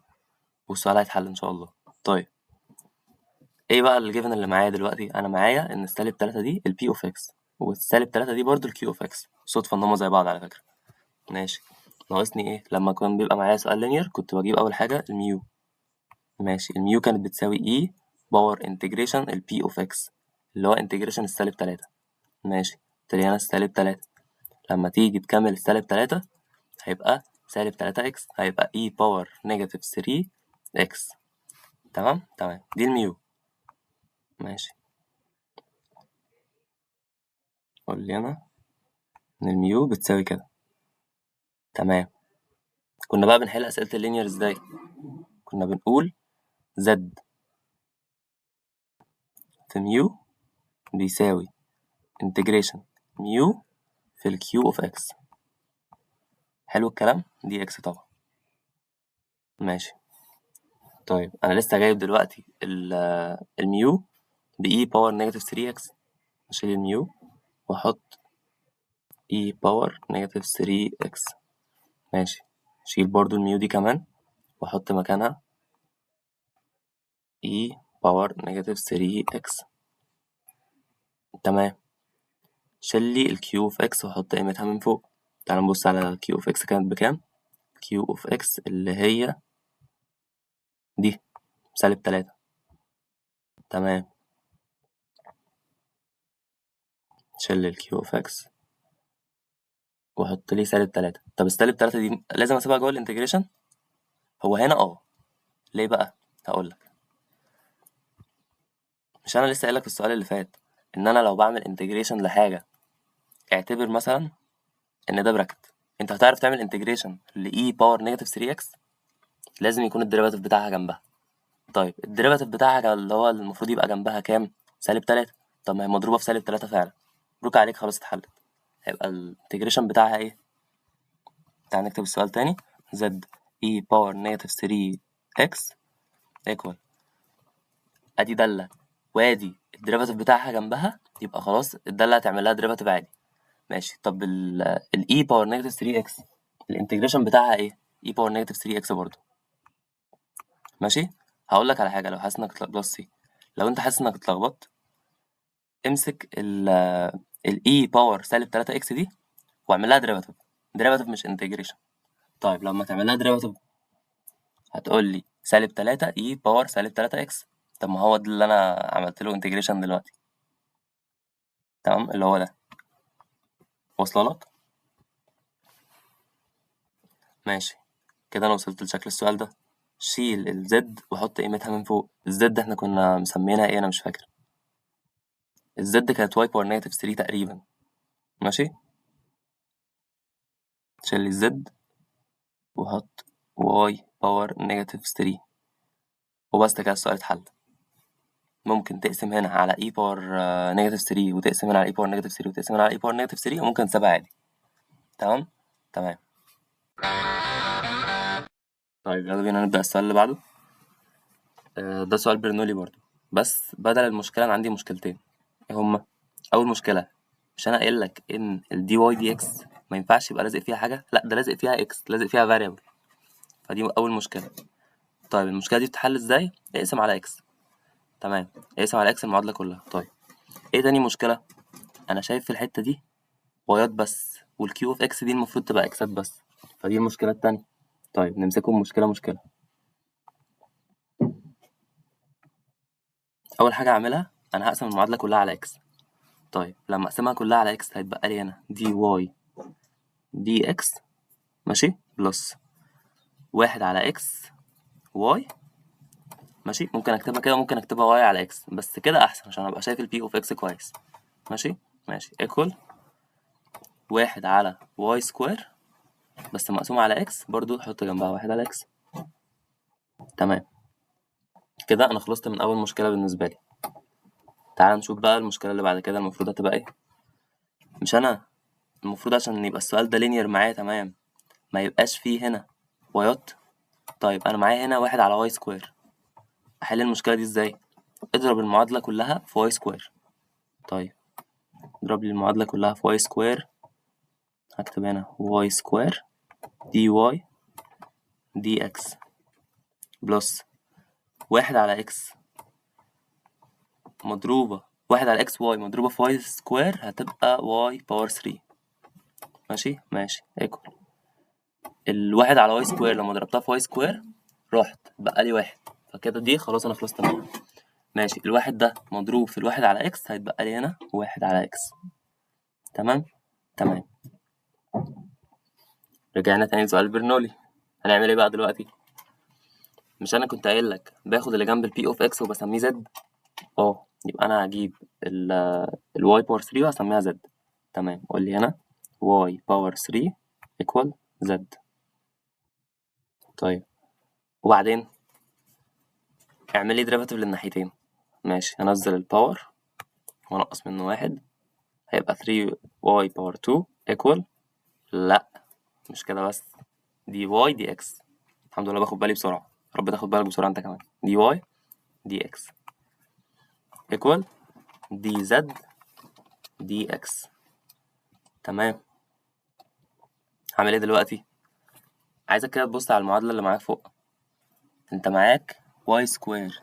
والسؤال هيتحل ان شاء الله. طيب ايه بقى الجيفن اللي معايا دلوقتي؟ انا معايا ان السالب 3 دي البي اوف اكس والسالب 3 دي برضو الكيو اوف اكس. صدفة ان هما زي بعض على فكرة. ماشي، ناقصني ايه؟ لما كان بيبقى معايا سؤال لينير كنت بجيب اول حاجة الميو. ماشي، الميو كانت بتساوي اي باور انتجريشن البي اوف اكس اللي هو انتجريشن السالب 3. ماشي، تري هنا السالب 3 لما تيجي تكمل السالب 3 هيبقى سالب 3 اكس، هيبقى اي باور نيجاتيف 3 اكس. تمام تمام، دي الميو. ماشي، قول لي انا ان الميو بتساوي كده. تمام، كنا بقى بنحل اسئله اللينير ازاي؟ كنا بنقول زد في ميو بيساوي انتجريشن ميو في الكيو اوف اكس. حلو الكلام، دي اكس طبعا. ماشي، طيب انا لسه جايب دلوقتي الميو باي باور نيجاتيف 3 اكس. اشيل الميو واحط اي باور نيجاتيف 3 اكس. ماشي، شيل برضو الميو دي كمان واحط مكانها اي باور نيجاتيف 3 اكس. تمام، شيل لي الكيو اوف اكس واحط قيمتها من فوق. تعال نبص على كيو اوف اكس كانت بكام. كيو اوف اكس اللي هي دي سالب 3. تمام، شيل الكيو اوف اكس واحط لي سالب 3. طب السالب 3 دي لازم اسيبها جوه الانتجريشن؟ هو هنا ليه بقى؟ هقول لك. مش انا لسه قايل لك في السؤال اللي فات ان انا لو بعمل انتجريشن لحاجه، اعتبر مثلا ان ده براكت، انت هتعرف تعمل انتجريشن لاي باور نيجاتيف 3 اكس لازم يكون الديريفاتيف بتاعها جنبها. طيب الديريفاتيف بتاعها اللي هو المفروض يبقى جنبها كام؟ سالب 3. طب ما هي مضروبه في سالب 3 فعلا. مبروك عليك، خلاص اتحلت. هيبقى الانتجريشن بتاعها ايه؟ تعال نكتب السؤال تاني. زد اي باور نيجاتيف 3 اكس ايكوال، ادي داله وادي الديريفاتيف بتاعها جنبها، يبقى خلاص الداله هتعمل لها ديريفاتيف عادي. ماشي، طب الاي باور نيجاتيف 3 اكس الانتجريشن بتاعها ايه؟ اي باور نيجاتيف 3 اكس برضه. ماشي، هقول لك على حاجه لو حاسس انك بلس سي. لو انت حاسس انك اتلخبطت امسك الاي باور سالب 3 اكس دي واعمل لها ديريفاتيف. ديريفاتيف مش انتجريشن. طيب لما تعمل لها ديريفاتيف هتقول لي سالب 3 اي باور سالب 3 اكس. طب ما هو ده اللي انا عملت له انتجريشن دلوقتي. تمام، اللي هو ده. واصله لك؟ ماشي، كده انا وصلت لشكل السؤال ده. شيل الزد وحط قيمتها من فوق. الزد احنا كنا مسمينها ايه؟ انا مش فاكر. الزد كانت واي باور نيجاتيف 3 تقريبا. ماشي، شيل الزد وحط واي باور نيجاتيف 3 وبس كده السؤال اتحل. ممكن تقسم هنا على e باور نيجاتيف 3 وتقسم هنا على e باور نيجاتيف 3 وتقسم هنا على e باور نيجاتيف 3 وممكن تسيبها عادي. تمام. تمام. طيب يلا بينا نبدأ السؤال اللي بعده. ده سؤال برنولي برضو، بس بدل المشكلة أنا عندي مشكلتين. ايه هما؟ أول مشكلة، مش أنا قايل لك إن ال dy dx ما ينفعش يبقى لازق فيها حاجة؟ لأ، ده لازق فيها x، لازق فيها variable، فدي أول مشكلة. طيب المشكلة دي بتتحل إزاي؟ اقسم على x. تمام، اقسم على x المعادلة كلها. طيب ايه تاني مشكلة؟ أنا شايف في الحتة دي وايات بس، والكيو اوف x دي المفروض تبقى اكسات بس، فدي المشكلة التانية. طيب نمسكهم مشكلة مشكلة. أول حاجة أعملها أنا هقسم المعادلة كلها على x. طيب لما أقسمها كلها على x هيتبقى لي هنا dy dx، ماشي، بلس 1 على x y، ماشي. ممكن أكتبها كده، ممكن أكتبها y على x، بس كده أحسن عشان أبقى شايف ال p of x كويس. ماشي ماشي، equal 1 على y سكوير بس مقسومة على x، برضو حط جنبها 1 على x. تمام كده أنا خلصت من أول مشكلة بالنسبة لي. تعال نشوف بقى المشكلة اللي بعد كده المفروض هتبقى ايه. مش أنا المفروض عشان يبقى السؤال ده لينير معايا تمام ما يبقاش فيه هنا وايات؟ طيب أنا معايا هنا 1 على y سكوير، أحل المشكلة دي ازاي؟ اضرب المعادلة كلها في y سكوير. طيب اضرب لي المعادلة كلها في y سكوير، هكتب هنا y سكوير dy dx بلس 1 على x مضروبة 1 على x y مضروبة في y سكوير هتبقى y باور 3. ماشي ماشي، ايكوال الواحد على واي سكوير لما ضربتها في واي سكوير رحت بقى لي 1، فكده دي خلاص أنا خلصت منها. ماشي، الواحد ده مضروب في الواحد على إكس هيتبقى لي هنا 1 على إكس. تمام تمام. رجعنا تاني لسؤال برنولي. هنعمل إيه بقى دلوقتي؟ مش أنا كنت قايل لك باخد اللي جنب البي أوف إكس وبسميه زد؟ يبقى أنا هجيب الواي باور 3 وهسميها زد. تمام، قول لي هنا واي باور 3 equal زد. طيب وبعدين اعمل لي ديريفاتيف للناحيتين. ماشي، هنزل الباور ونقص منه 1 هيبقى 3y باور 2 equal، لأ مش كده بس، dy dx. الحمد لله باخد بالي بسرعة، رب تاخد بالك بسرعة انت كمان. dy dx equal dz dx. تمام، هعمل ايه دلوقتي؟ عايزك كده تبص على المعادلة اللي معاك فوق. انت معاك y سكوير،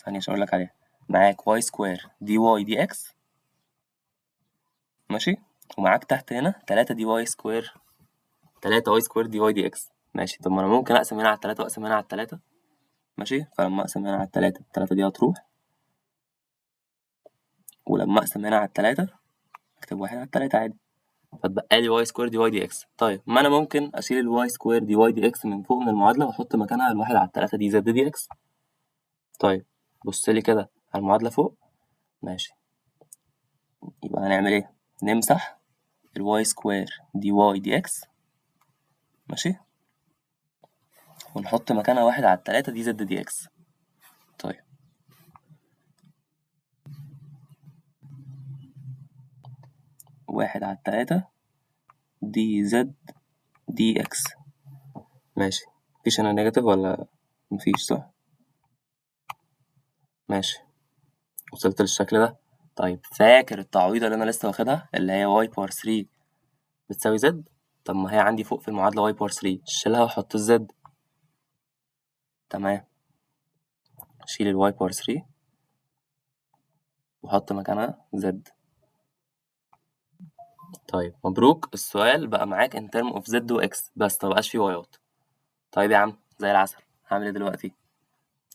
ثانية عشان اقولك عليها، معاك y سكوير dy dx، ماشي، ومعاك تحت هنا 3 dy سكوير 3y سكوير dy dx. ماشي، طب ما انا ممكن اقسم هنا على 3 واقسم هنا على 3. ماشي، فلما اقسم هنا على 3 التلاتة دي هتروح، ولما اقسم هنا على 3 اكتب 1 على 3 عادي، فتبقى لي واي سكوير دي واي دي اكس. طيب ما انا ممكن اشيل الواي سكوير دي واي دي اكس من فوق من المعادلة واحط مكانها الواحد على 3 دي زد دي اكس. طيب بص لي كده على المعادلة فوق. ماشي، يبقى هنعمل ايه؟ نمسح الواي سكوير دي واي دي اكس، ماشي، ونحط مكانها 1 على 3 دي زد دي اكس. طيب 1 على 3 دي زد دي اكس. ماشي، مفيش هنا نيجاتيف ولا مفيش؟ صح، ماشي، وصلت للشكل ده. طيب فاكر التعويضة اللي أنا لسه واخدها اللي هي y باور 3 بتساوي z؟ طب ما هي عندي فوق في المعادلة y باور 3، شيلها وحط الزد. تمام، شيل ال y باور 3 وحط مكانها z. طيب مبروك، السؤال بقى معاك in term of z و x بس مبقاش فيه وايات. طيب يا عم زي العسل، هعمل ايه دلوقتي؟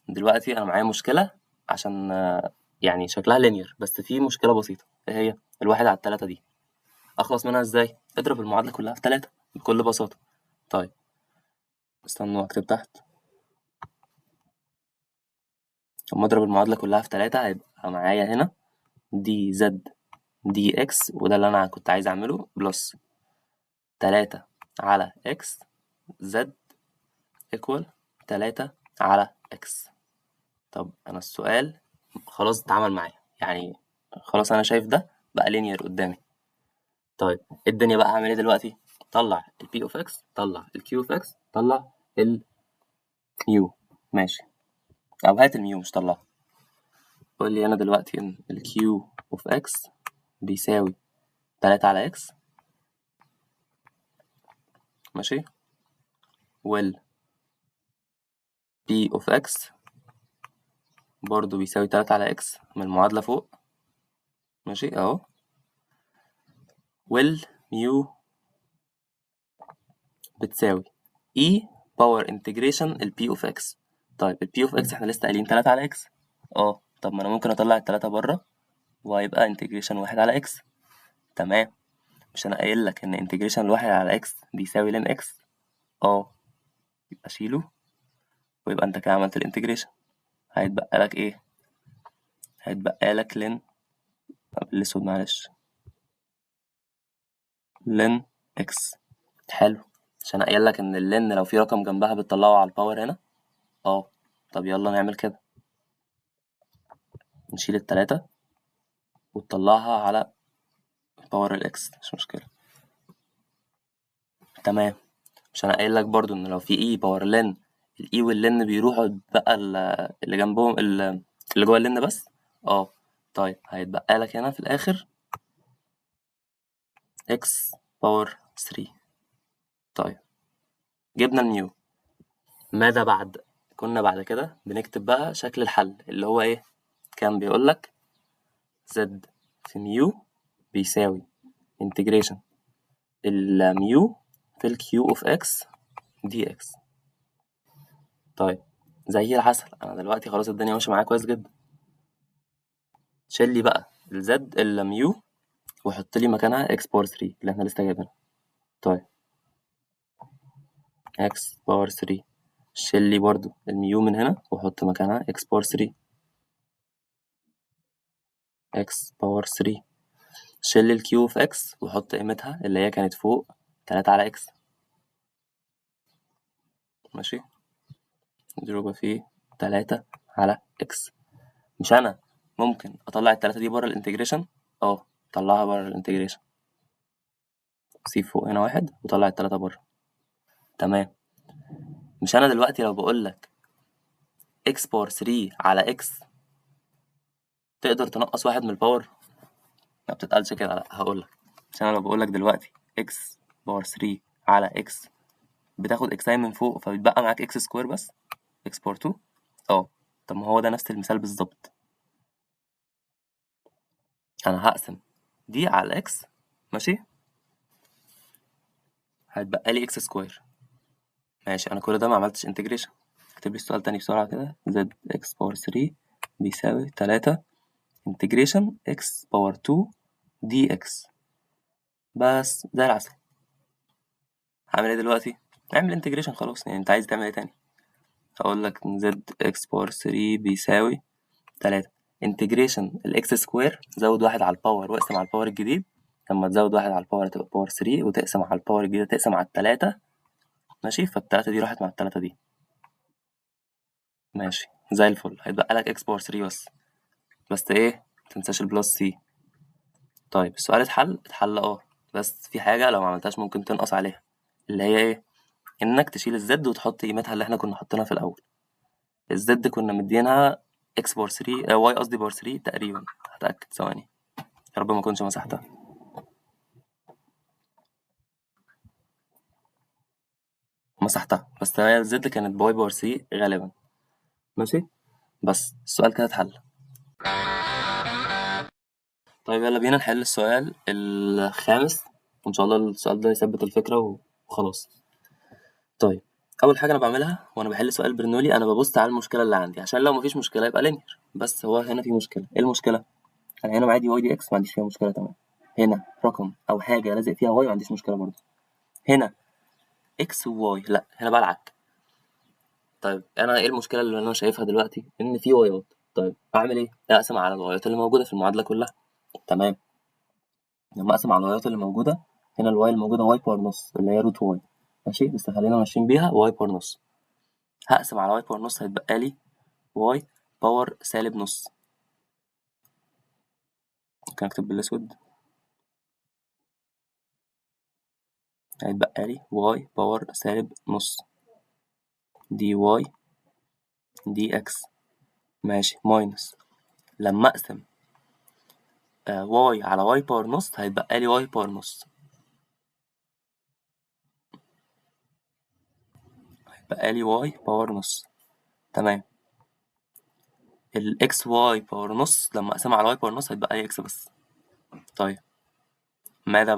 دلوقتي أنا معايا مشكلة عشان يعني شكلها لينير، بس في مشكلة بسيطة. ايه هي؟ الواحد على 3 دي أخلص منها ازاي؟ اضرب المعادلة كلها في 3 بكل بساطة. طيب استنوا أكتب تحت، لما أضرب المعادلة كلها في 3 هيبقى معايا هنا دي زد دي إكس، وده اللي أنا كنت عايز أعمله، بلس 3 على إكس زد إيكوال 3 على إكس. طب أنا السؤال خلاص اتعامل معايا، يعني خلاص انا شايف ده بقى لينير قدامي. طيب الدنيا بقى هعمل ايه دلوقتي؟ طلع البي اوف اكس، طلع الكيو اوف اكس، طلع الميو. ماشي، او هات الميو مش طلعها. قول لي انا دلوقتي ان الكيو اوف اكس بيساوي 3 على اكس، ماشي، وال بي اوف اكس برضو بيساوي 3 على اكس من المعادلة فوق، ماشي اهو، والميو بتساوي e باور انتجريشن البي اوف اكس. طيب البي اوف اكس احنا لسه قايلين 3 على اكس، طب ما انا ممكن اطلع التلاتة بره وهيبقى انتجريشن 1 على اكس. تمام، مش انا قايل لك ان انتجريشن الواحد على اكس بيساوي لين اكس؟ يبقى شيله، ويبقى انت كده عملت الانتجريشن. هيتبقى لك ايه؟ هيتبقى لك لين، الاسود معلش، لين اكس. حلو، عشان قايل لك ان اللين لو في رقم جنبها بتطلعه على الباور هنا. طب يلا نعمل كده، نشيل التلاتة وتطلعها على باور الاكس، مش مشكلة. تمام، مش انا قايل لك برضو ان لو في اي باور لن، الاي واللن بيروحوا بقى اللي جنبهم اللي جوه اللن بس. طيب هيتبقى لك هنا في الاخر اكس باور 3. طيب جبنا الميو، ماذا بعد؟ كنا بعد كده بنكتب بقى شكل الحل اللي هو ايه؟ كان بيقول لك زد في ميو بيساوي انتجريشن الميو في الكيو اوف اكس دي اكس. طيب زي العسل، انا دلوقتي خلاص الدنيا ماشيه معايا كويس جدا. شيل لي بقى الزد الميو وحط لي مكانها اكس باور 3 اللي احنا لسه جايبينها. طيب اكس باور 3، شيل لي برضو الميو من هنا وحط مكانها اكس باور 3، اكس باور 3. شيل لي الكيو في اكس وحط قيمتها اللي هي كانت فوق 3 على اكس، ماشي، اضربها في 3 على اكس. مش انا ممكن اطلع التلاتة دي بره الانتجريشن؟ طلعها بره الانتجريشن، سيب فوق هنا واحد وطلع التلاتة بره. تمام، مش انا دلوقتي لو بقول لك اكس باور 3 على اكس تقدر تنقص واحد من الباور؟ ما بتتقالش كده، لا هقول لك. عشان انا لو بقول لك دلوقتي اكس باور 3 على اكس بتاخد اكساي من فوق فبيتبقى معاك اكس سكوير بس، اكس باور 2. طب ما هو ده نفس المثال بالظبط. انا هقسم دي على اكس، ماشي، هيتبقى لي اكس سكوير. ماشي، انا كل ده ما عملتش انتجريشن. اكتب لي السؤال تاني بسرعه كده، زد اكس باور 3 بيساوي 3 انتجريشن اكس باور 2 دي اكس. بس زي العسل. هعمل ايه دلوقتي؟ اعمل انتجريشن خلاص، يعني انت عايز تعمل ايه تاني؟ هقول لك ان زد اكس باور 3 بيساوي 3 انتجريشن الاكس سكوير، زود واحد على الباور واقسم على الباور الجديد. لما تزود واحد على الباور تبقى باور 3 وتقسم على الباور الجديدة تقسم على التلاتة، ماشي، فالتلاتة دي راحت مع التلاتة دي، ماشي زي الفل. هيتبقى لك اكس باور 3 بس ايه، متنساش البلس سي. طيب السؤال اتحل بس في حاجة لو ما عملتهاش ممكن تنقص عليها، اللي هي ايه؟ انك تشيل الزد وتحط قيمتها اللي احنا كنا حاطينها في الاول. الزد كنا مدينها اكس باور 3، واي قصدي باور 3 تقريبا، هتأكد ثواني، يا رب ما اكونش مسحتها. مسحتها، بس هي الزد كانت بواي باور 3 غالبا، ماشي. بس السؤال كده اتحل. طيب يلا بينا نحل السؤال الخامس، وان شاء الله السؤال ده يثبت الفكرة وخلاص. طيب اول حاجه انا بعملها وانا بحل سؤال برنولي، انا ببص على المشكله اللي عندي عشان لو مفيش مشكله يبقى لينير. بس هو هنا في مشكله. ايه المشكله؟ انا هنا معادي واي دي اكس ما عنديش فيها مشكله، تمام. هنا رقم او حاجه لازق فيها واي ما عنديش مشكله برضه. هنا اكس وواي، لا هنا بقى العك. طيب انا ايه المشكله اللي انا شايفها دلوقتي؟ ان في وايات. طيب اعمل ايه؟ اقسم على الوايات اللي موجوده في المعادله كلها. تمام، لما اقسم على الوايات اللي موجوده، هنا الواي الموجوده واي باور نص اللي هي روت واي، ماشي، بس خلينا ماشيين بيها واي باور نص. هقسم على واي باور نص هيتبقى لي واي باور سالب نص. ممكن اكتب بالاسود. هيتبقى لي واي باور سالب نص دي واي دي اكس. ماشي، ماينس لما اقسم واي على واي باور نص هيتبقى لي واي باور نص. هيتبقى لي واي باور نص. تمام. الاكس واي باور نص لما اقسمها على واي باور نص هيتبقى لي اكس بس. طيب ماذا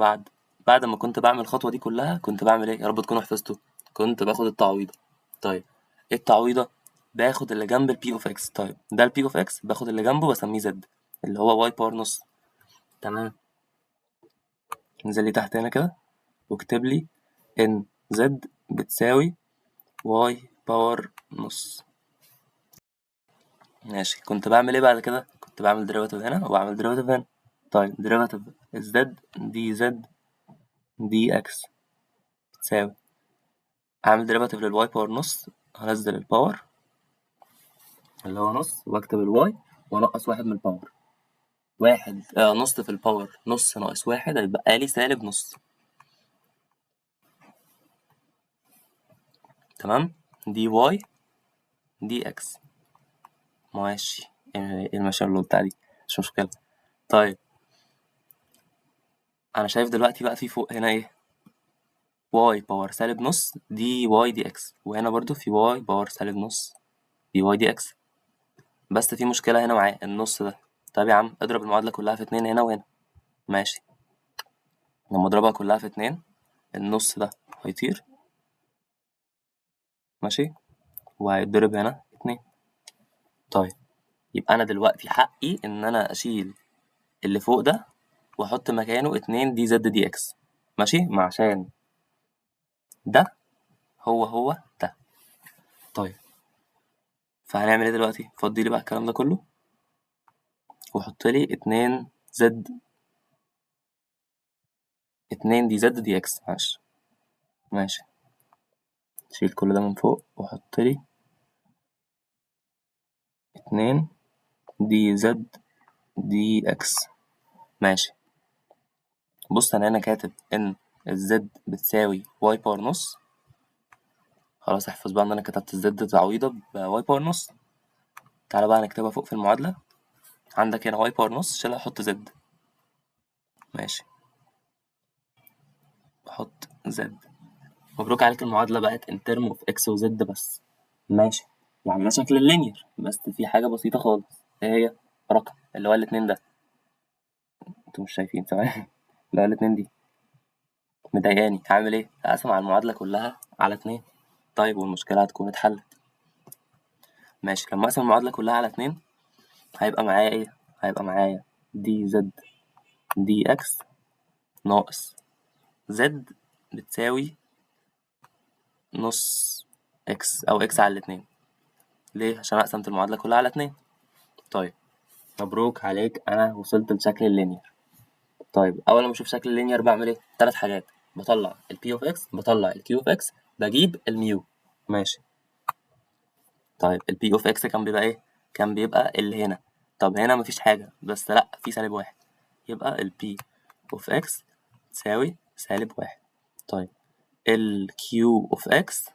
بعد ما كنت بعمل الخطوة دي كلها كنت بعمل ايه؟ يا رب تكونوا حفظتوا. كنت باخد التعويضة. طيب ايه التعويضة؟ باخد اللي جنب البي اوف اكس. طيب ده البي اوف اكس، باخد اللي جنبه بسميه زد اللي هو واي باور نص. تمام. انزل لي تحت هنا كده واكتب لي ان زد بتساوي واي باور نص. ماشي، كنت بعمل ايه بعد كده؟ كنت بعمل ديريفاتيف هنا وبعمل ديريفاتيف هنا. طيب ديريفاتيف الزد دي زد دي اكس تساوي، هعمل ديريفاتيف للواي باور نص، هنزل الباور اللي هو نص واكتب الواي وانقص واحد من الباور. واحد نص في الباور، نص ناقص واحد هيبقى لي سالب نص. تمام. دي واي دي اكس. ماشي، ايه المشاكل اللي قلتها دي؟ مش مشكلة. طيب انا شايف دلوقتي بقى في فوق هنا ايه؟ واي باور سالب نص دي واي دي اكس، وهنا برضو في واي باور سالب نص دي واي دي اكس. بس في مشكلة هنا معايا النص ده. طيب يا عم اضرب المعادلة كلها في اتنين هنا وهنا. ماشي، لما اضربها كلها في اتنين النص ده هيطير. ماشي، وهيتضرب هنا اتنين. طيب يبقى انا دلوقتي حقي ان انا اشيل اللي فوق ده واحط مكانه اتنين دي زد دي اكس. ماشي، مع عشان ده هو ده. طيب فهنعمل ايه دلوقتي؟ فضي لي بقى الكلام ده كله وحط لي اتنين زد، اتنين دي زد دي اكس. ماشي، شيل كل ده من فوق وحط لي اتنين دي زد دي اكس. ماشي، بص انا هنا كاتب ان الزد بتساوي واي باور نص. خلاص احفظ بقى ان انا كتبت الزد تعويضة بواي باور نص. تعالى بقى نكتبها فوق في المعادلة. عندك هنا واي باور نص، شيلها حط زد. ماشي، حط زد. مبروك عليك، المعادلة بقت ان ترم اوف اكس وزد بس. ماشي، يعني ده شكل اللينير، بس في حاجة بسيطة خالص. ايه هي؟ رقم اللي هو الاتنين ده. انتوا مش شايفين تمام؟ اللي هو الاتنين دي مضايقاني. هعمل ايه؟ هقسم على المعادلة كلها على اتنين. طيب والمشكلة هتكون اتحلت. ماشي، لما اقسم المعادلة كلها على اتنين هيبقى معايا ايه؟ هيبقى معايا دي زد دي اكس ناقص زد بتساوي نص اكس او اكس على الاتنين. ليه؟ عشان أنا قسمت المعادلة كلها على اتنين. طيب مبروك عليك، انا وصلت لشكل اللينير. طيب اول ما اشوف شكل اللينير بعمل ايه؟ 3 حاجات. بطلع البي اوف اكس، بطلع الكيو اوف اكس، بجيب الميو. ماشي. طيب البي اوف اكس كان بيبقى ايه؟ كان بيبقى اللي هنا. طب هنا مفيش حاجة، بس لا في سالب واحد، يبقى البي اوف اكس تساوي سالب واحد. طيب الكيو اوف اكس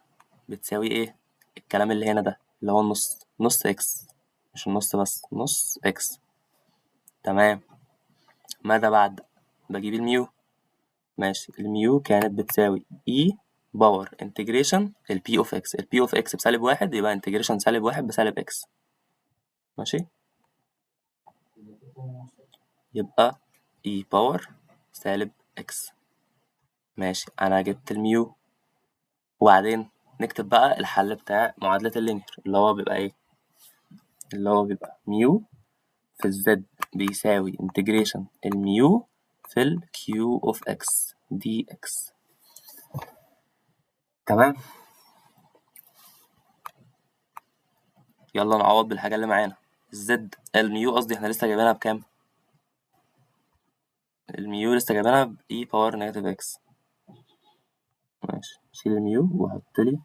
بتساوي ايه؟ الكلام اللي هنا ده اللي هو النص، نص اكس، مش النص بس، نص اكس. تمام. ماذا بعد؟ بجيب الميو. ماشي، الميو كانت بتساوي اي باور انتجريشن البي اوف اكس. البي اوف اكس بسالب واحد يبقى انتجريشن سالب واحد بسالب اكس. ماشي، يبقى اي باور سالب اكس. ماشي، انا جبت الميو. وبعدين نكتب بقى الحل بتاع معادلة اللينير اللي هو بيبقى ايه؟ اللي هو بيبقى ميو في الزد بيساوي انتجريشن الميو في الكيو اوف اكس دي اكس. تمام. يلا نعوض بالحاجة اللي معانا. الزد الميو قصدي احنا لسه جايبينها بكام؟ الميو لسه جايبينها ب e باور نيجاتيف اكس. ماشي، شيل الميو وحط لي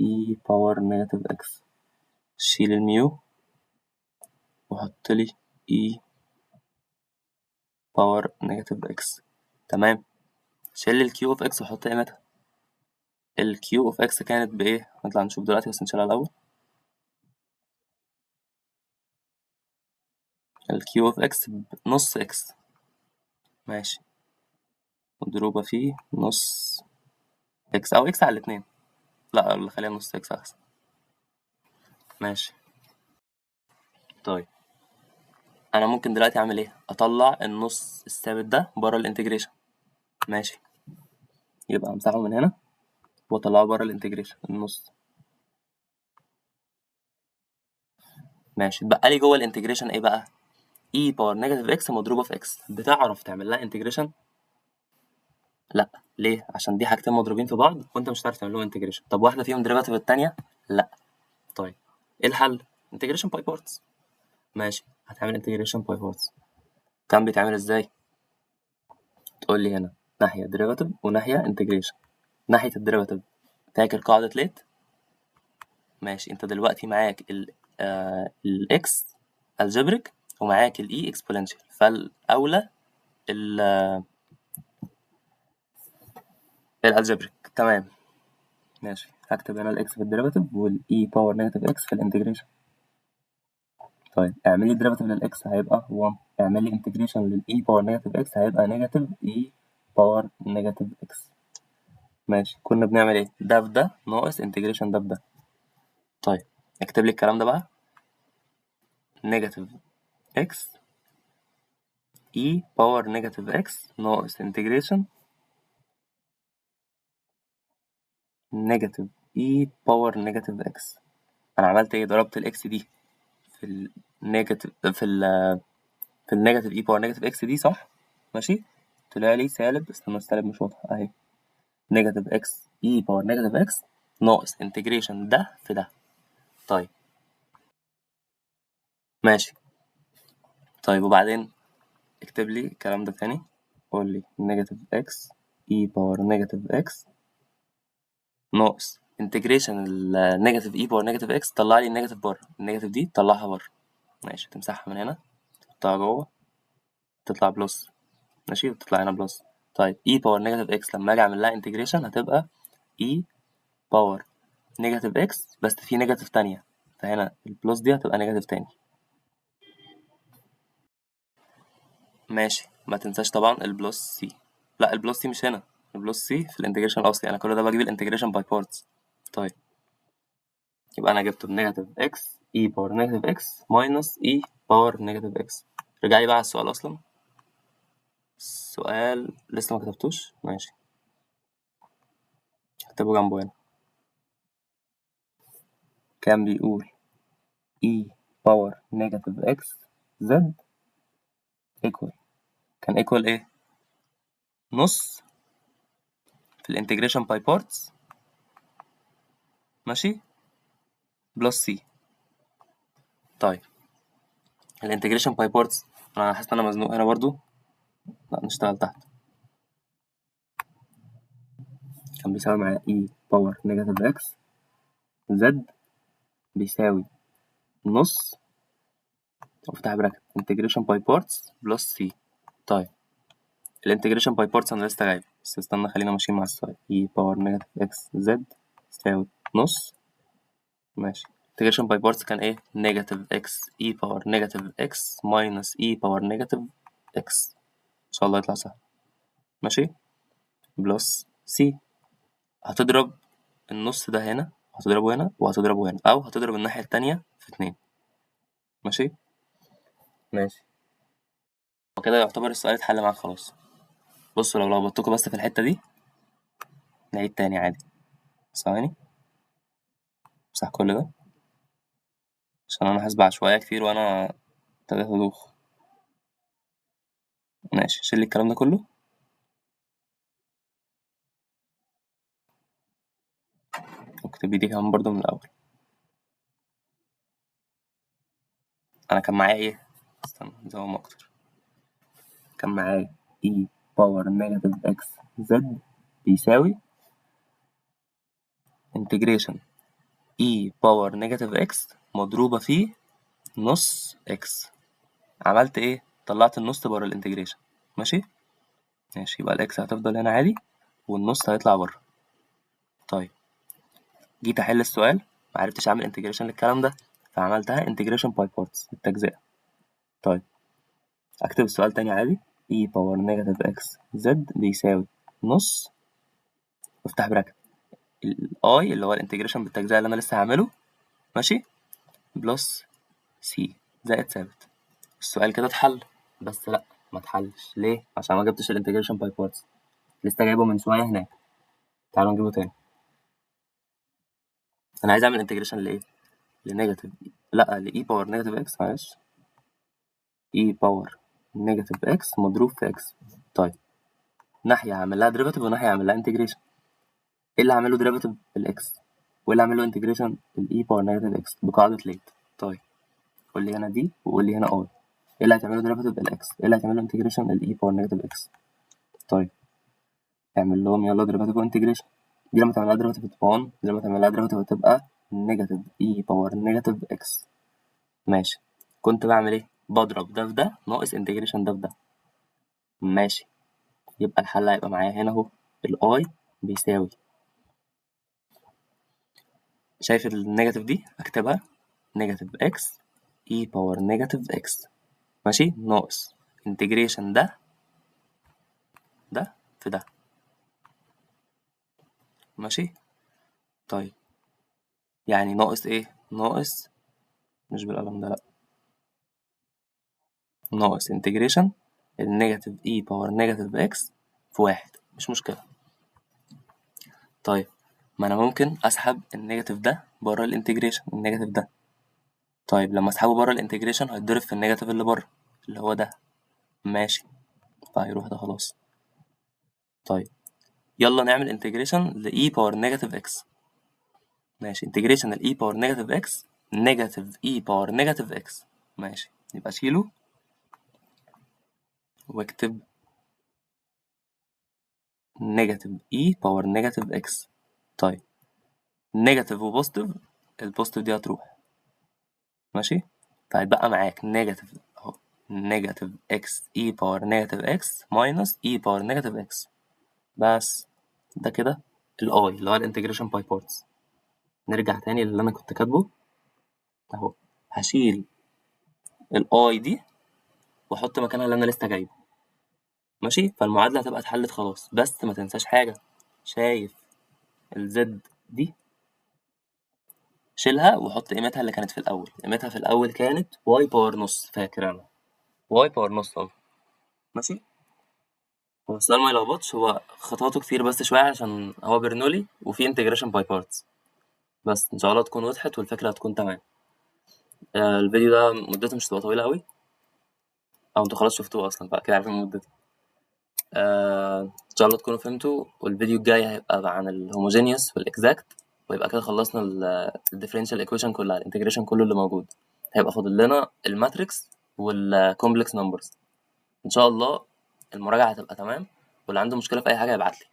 e باور نيجاتيف اكس. شيل الميو وحط لي e باور نيجاتيف اكس. تمام. شيل الكيو اوف اكس وحط قيمتها. الكيو اوف اكس كانت بايه؟ نطلع نشوف دلوقتي بس نشيلها الاول. الكيو اوف اكس بنص اكس، ماشي، مضروبة في نص اكس او اكس على الاتنين. لا خليها نص اكس احسن. ماشي. طيب انا ممكن دلوقتي اعمل ايه؟ اطلع النص الثابت ده بره الانتجريشن. ماشي، يبقى امسحه من هنا واطلعه بره الانتجريشن النص. ماشي، اتبقى لي جوه الانتجريشن ايه بقى؟ اي باور نيجاتيف اكس مضروبه في اكس. بتعرف تعمل لها انتجريشن؟ لا. ليه؟ عشان دي حاجتين مضروبين في بعض وانت مش هتعرف تعمل لهم انتجريشن. طب واحده فيهم ديريفاتيف التانيه؟ لا. طيب ايه الحل؟ انتجريشن باي بارتس. ماشي، هتعمل انتجريشن باي بارتس. كان بيتعمل ازاي؟ تقول لي هنا ناحيه ديريفاتيف وناحيه انتجريشن. ناحيه الديريفاتيف فاكر قاعده ليت؟ ماشي، انت دلوقتي معاك الاكس الجبريك ومعاك الاي اكسبوننشال، فالاولى الالجبريك. تمام. ماشي، هكتب هنا الاكس في الديريفاتيف والاي باور نيجاتيف اكس في الانتجريشن. طيب اعمل لي ديريفاتيف للاكس هيبقى 1، اعمل لي انتجريشن للاي باور نيجاتيف اكس هيبقى نيجاتيف اي باور نيجاتيف اكس. ماشي، كنا بنعمل ايه؟ ده في ده ناقص انتجريشن ده في ده. طيب اكتب لي الكلام ده بقى، نيجاتيف اكس اي باور نيجاتيف اكس ناقص انتجريشن نيجاتيف اي باور نيجاتيف اكس. انا عملت ايه؟ ضربت الاكس دي في النيجاتيف في النيجاتيف اي باور نيجاتيف اكس دي، صح؟ ماشي، طلع لي سالب، استنى السالب مش واضح اهي، نيجاتيف اكس اي باور نيجاتيف اكس ناقص انتجريشن ده في ده. طيب ماشي. طيب وبعدين اكتب لي الكلام ده تاني، قول لي نيجاتيف اكس اي باور نيجاتيف اكس ناقص انتجريشن النيجاتيف اي باور نيجاتيف اكس، طلع لي النيجاتيف بره، النيجاتيف دي طلعها بره. ماشي، تمسحها من هنا تحطها جوه تطلع بلس. ماشي، وتطلع هنا بلس. طيب اي باور نيجاتيف اكس لما اجي اعمل لها انتجريشن هتبقى اي باور نيجاتيف اكس بس في نيجاتيف تانية، فهنا البلس دي هتبقى نيجاتيف تاني. ماشي، ما تنساش طبعا البلس سي. لا البلس سي مش هنا، البلس سي في الانتجريشن الاصلي، انا كل ده بجيب الانتجريشن باي بارتس. طيب يبقى انا جبته بنيجاتيف اكس اي باور نيجاتيف اكس ماينس اي باور نيجاتيف اكس. رجع لي بقى على السؤال اصلا، السؤال لسه ما كتبتوش. ماشي، اكتبه جنبه هنا. كان بيقول e باور نيجاتيف اكس زد ايكوال، كان ايكوال ايه؟ نص في الانتجريشن باي بارتس، ماشي، بلس سي. طيب الانتجريشن باي بارتس، انا حاسس ان انا مزنوق هنا برضو، لا نشتغل تحت. كان بيساوي مع e باور نيجاتيف اكس زد بيساوي نص وافتح براكت انتجريشن باي بارتس بلس سي. طيب الانتجريشن باي بارتس انا لسه جايبه، بس استنى خلينا ماشيين مع السؤال. e باور نيجاتيف اكس زد تساوي نص. ماشي، انتجريشن باي بارتس كان ايه؟ نيجاتيف اكس e باور نيجاتيف اكس ماينس e باور نيجاتيف اكس، ان شاء الله يطلع سهل. ماشي، بلس سي. هتضرب النص ده هنا وهتضربه هنا وهتضربه هنا، او هتضرب الناحية التانية في 2. ماشي. ماشي، وكده يعتبر السؤال اتحل معاك خلاص. بصوا لو لخبطتكوا بس في الحتة دي نعيد تاني عادي. ثواني امسح كل ده عشان انا حاسب عشوائية كتير وانا ابتديت ادوخ. ماشي، شيل لي الكلام ده كله. واكتب دي كمان برضو من الاول. انا كان معايا ايه؟ استنى نزوم اكتر. كان معايا e باور نيجاتيف اكس زد بيساوي انتجريشن e باور نيجاتيف اكس مضروبة في نص اكس. عملت ايه؟ طلعت النص بره الانتجريشن. ماشي. يبقى الاكس هتفضل هنا عادي والنص هيطلع بره. طيب جيت احل السؤال معرفتش اعمل انتجريشن للكلام ده، فعملتها انتجريشن باي بارتس التجزئة. طيب اكتب السؤال تاني عادي، e باور نيجاتيف اكس زد بيساوي نص وافتح براكت الاي اللي هو الانتجريشن بالتجزئة اللي انا لسه هعمله، ماشي، بلس سي زائد ثابت. السؤال كده اتحل، بس لا ما اتحلش ليه؟ عشان ما جبتش الانتجريشن باي بارتس، لسه جايبه من شويه هناك. تعالوا نجيبه تاني. انا عايز اعمل انتجريشن لايه؟ لنيجاتيف، لا لاي باور نيجاتيف اكس، معلش، اي باور نيجاتيف اكس مضروب في اكس. طيب ناحيه هعمل لها ديريفاتيف وناحيه هعمل لها انتجريشن. ايه اللي هعمله ديريفاتيف؟ الاكس، وايه اللي هعمله انتجريشن؟ الاي باور نيجاتيف اكس بقاعده ليت. طيب قول لي هنا دي وقول لي هنا اي. ايه اللي هتعمله ديريفاتيف؟ الاكس. ايه اللي هتعمله انتجريشن؟ الاي باور نيجاتيف اكس. طيب اعمل لهم يلا ديريفاتيف وانتجريشن. دي لما تعملها ديريفاتيف تبقى 1، دي لما تعملها ديريفاتيف هتبقى نيجاتيف اي باور نيجاتيف اكس. ماشي. كنت بعمل ايه؟ بضرب ده في ده ناقص انتجريشن ده في ده. ماشي. يبقى الحل هيبقى معايا هنا اهو، الاي بيساوي، شايف النيجاتيف دي اكتبها نيجاتيف اكس اي باور نيجاتيف اكس، ماشي، ناقص انتجريشن ده في ده، ماشي. طيب يعني ناقص ايه؟ ناقص، مش بالقلم ده، لا، ناقص انتجريشن النيجاتيف اي باور نيجاتيف اكس في واحد، مش مشكلة. طيب ما انا ممكن اسحب النيجاتيف ده بره الانتجريشن، النيجاتيف ده. طيب لما اسحبه بره الانتجريشن هيتضرب في النيجاتيف اللي بره اللي هو ده، ماشي، فهيروح ده خلاص. طيب يلا نعمل انتجريشن لاي باور نيجاتيف اكس. ماشي، انتجريشن لاي باور نيجاتيف اكس نيجاتيف اي باور نيجاتيف اكس. ماشي، يبقى شيله واكتب نيجاتيف اي باور نيجاتيف اكس. طيب نيجاتيف وبوزيتيف، البوزيتيف دي هتروح، ماشي، فهيتبقى معاك نيجاتيف اهو، نيجاتيف اكس اي باور نيجاتيف اكس ماينس اي باور نيجاتيف اكس. بس ده كده الاي اللي هو الانتجريشن باي بارتس. نرجع تاني للي انا كنت كاتبه اهو، هشيل الاي دي واحط مكانها اللي انا لسه جايبه، ماشي، فالمعادله هتبقى اتحلت خلاص. بس ما تنساش حاجه، شايف الزد دي؟ شيلها وحط قيمتها اللي كانت في الاول. قيمتها في الاول كانت واي باور نص، فاكر انا واي باور نص اهو، ماشي. هو السؤال ما يلخبطش، هو خطواته كتير بس شويه عشان هو برنولي وفي انتجريشن باي بارتس. بس ان شاء الله تكون وضحت والفكره هتكون تمام. الفيديو ده مدته مش هتبقى طويله قوي، او انتوا خلاص شفتوه اصلا بقى كده عارفين مدته. ان شاء الله تكونوا فهمتوا، والفيديو الجاي هيبقى عن الهوموجينيوس والاكزاكت، ويبقى كده خلصنا الديفرنشال ايكويشن كلها، الانتجريشن كله اللي موجود. هيبقى فاضل لنا الماتريكس والكومبلكس نمبرز. ان شاء الله المراجعه هتبقى تمام، واللي عنده مشكله في اي حاجه يبعت لي.